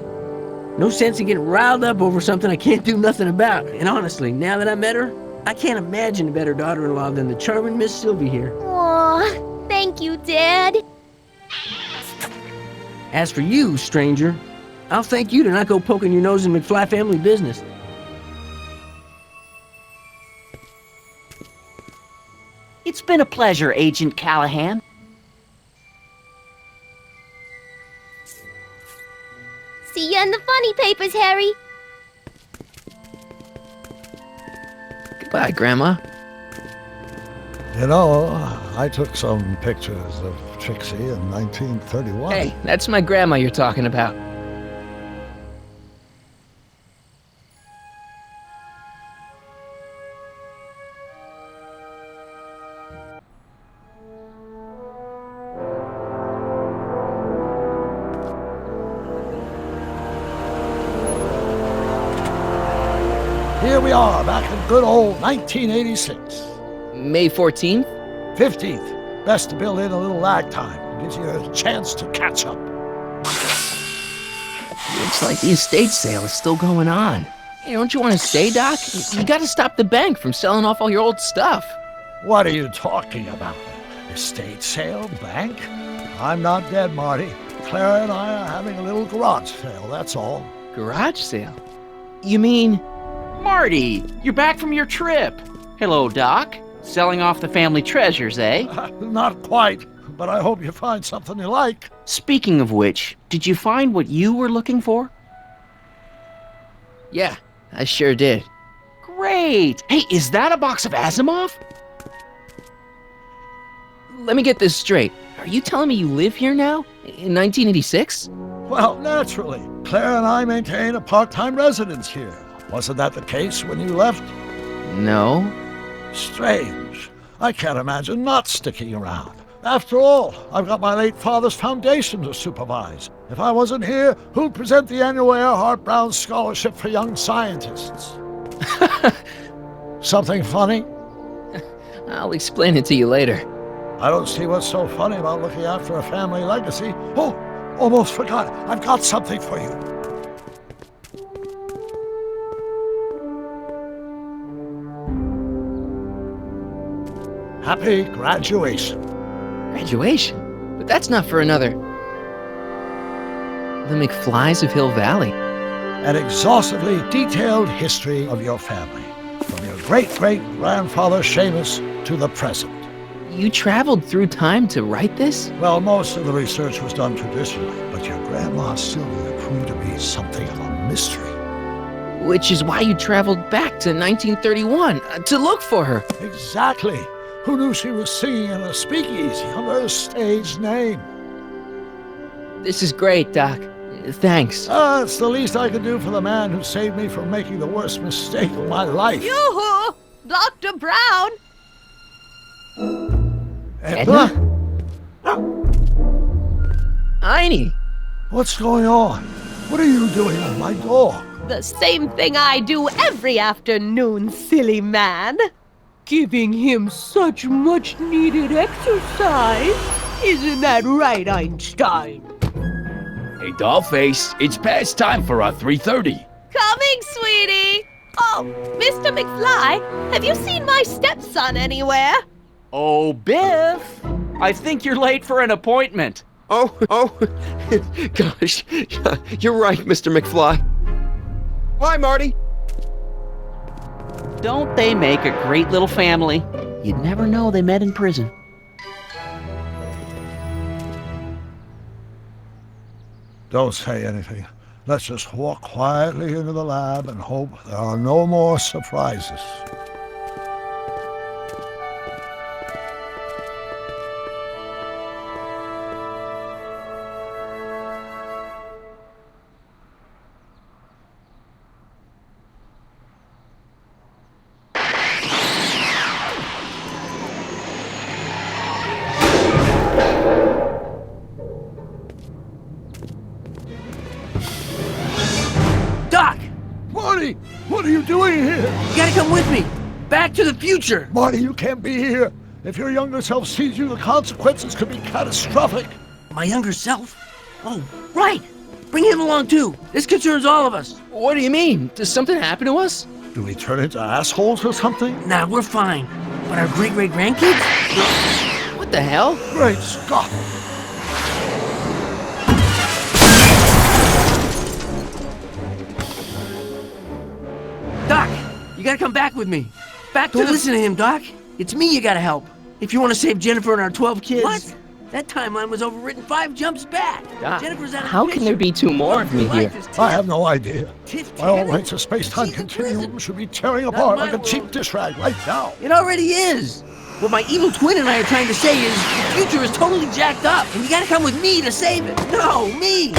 No sense in getting riled up over something I can't do nothing about. And honestly, now that I met her, I can't imagine a better daughter-in-law than the charming Miss Sylvie here. Aw, thank you, Dad. As for you, stranger, I'll thank you to not go poking your nose in McFly family business. It's been a pleasure, Agent Callahan. See ya in the funny papers, Harry. Goodbye, Grandma. You know, I took some pictures of Trixie in 1931. Hey, that's my grandma you're talking about. Here we are, back in good old 1986. May 14th? 15th. Best to build in a little lag time. It gives you a chance to catch up. Looks like the estate sale is still going on. Hey, don't you want to stay, Doc? You gotta stop the bank from selling off all your old stuff. What are you talking about? Estate sale? Bank? I'm not dead, Marty. Clara and I are having a little garage sale, that's all. Garage sale? You mean... Marty, you're back from your trip. Hello, Doc. Selling off the family treasures, eh? Not quite, but I hope you find something you like. Speaking of which, did you find what you were looking for? Yeah, I sure did. Great. Hey, is that a box of Asimov? Let me get this straight. Are you telling me you live here now? In 1986? Well, naturally. Claire and I maintain a part-time residence here. Wasn't that the case when you left? No. Strange. I can't imagine not sticking around. After all, I've got my late father's foundation to supervise. If I wasn't here, who'd present the annual Earhart Brown Scholarship for Young Scientists? Something funny? I'll explain it to you later. I don't see what's so funny about looking after a family legacy. Oh, almost forgot. I've got something for you. Happy graduation. Graduation? But that's not for another... The McFlys of Hill Valley. An exhaustively detailed history of your family, from your great-great-grandfather Seamus to the present. You traveled through time to write this? Well, most of the research was done traditionally, but your grandma Sylvia proved to be something of a mystery. Which is why you traveled back to 1931, to look for her. Exactly. Who knew she was singing in a speakeasy under a stage name? This is great, Doc. Thanks. It's the least I could do for the man who saved me from making the worst mistake of my life. Yoo-hoo! Dr. Brown! Edna? Einie! What's going on? What are you doing with my dog? The same thing I do every afternoon, silly man. Giving him such much-needed exercise. Isn't that right, Einstein? Hey, Dollface, it's past time for our 3:30. Coming, sweetie! Oh, Mr. McFly, have you seen my stepson anywhere? Oh, Biff! I think you're late for an appointment. Oh, gosh, you're right, Mr. McFly. Hi, Marty. Don't they make a great little family? You'd never know they met in prison. Don't say anything. Let's just walk quietly into the lab and hope there are no more surprises. Doc! Marty! What are you doing here? You gotta come with me! Back to the future! Marty, you can't be here. If your younger self sees you, the consequences could be catastrophic. My younger self? Oh, right! Bring him along too. This concerns all of us. What do you mean? Does something happen to us? Do we turn into assholes or something? Nah, we're fine. But our great-great-grandkids? What the hell? Great Scott! Doc, you gotta come back with me. Don't listen to him, Doc. It's me you gotta help. If you want to save Jennifer and our 12 kids. What? That timeline was overwritten 5 jumps back. Doc, Jennifer's out of how the can there be 2 more of me here? I have no idea. My all rights of space-time continuum should be tearing apart like a cheap dish rag right now. It already is. What my evil twin and I are trying to say is the future is totally jacked up, and you gotta come with me to save it. No, me!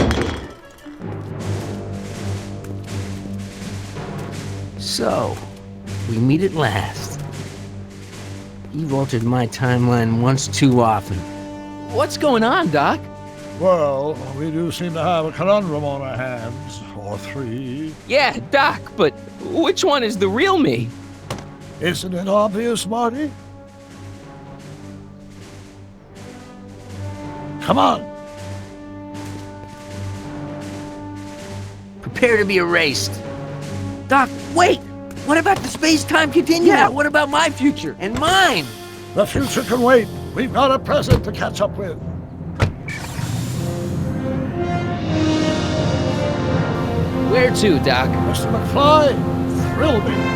So, we meet at last. You've altered my timeline once too often. What's going on, Doc? Well, we do seem to have a conundrum on our hands. Or 3. Yeah, Doc, but which one is the real me? Isn't it obvious, Marty? Come on! Prepare to be erased. Doc, wait! What about the space-time continuum? Yeah, what about my future? And mine? The future can wait. We've got a present to catch up with. Where to, Doc? Mr. McFly, thrill me.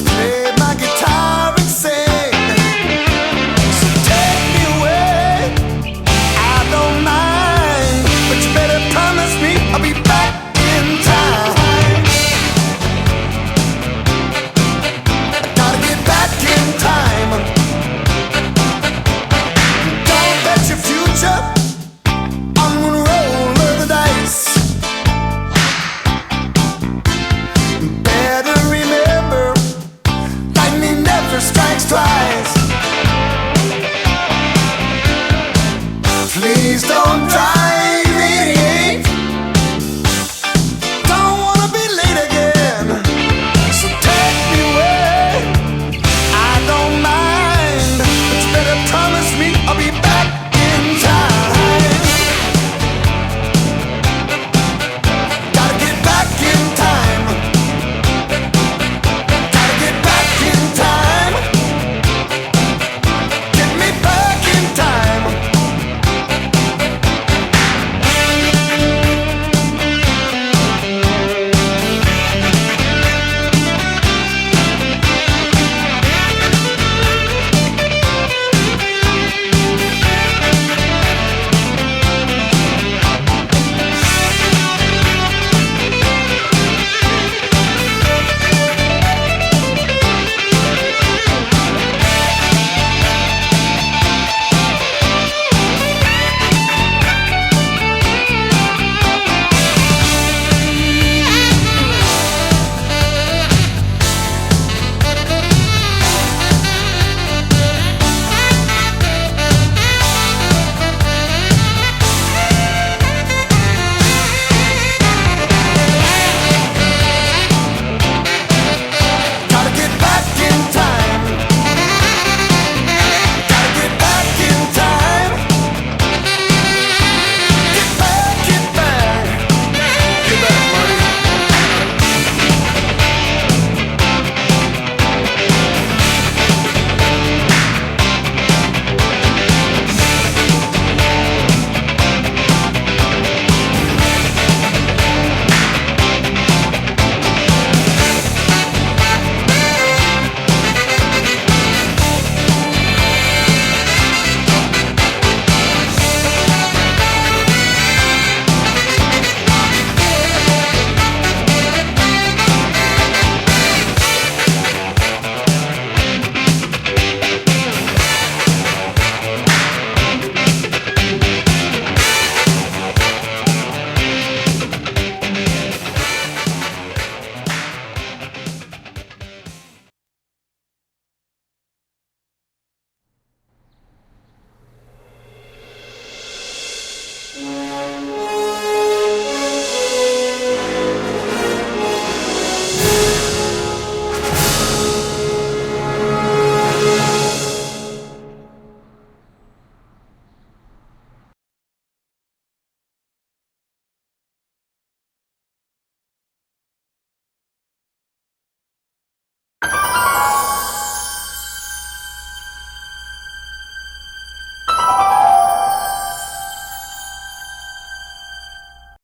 Play my game.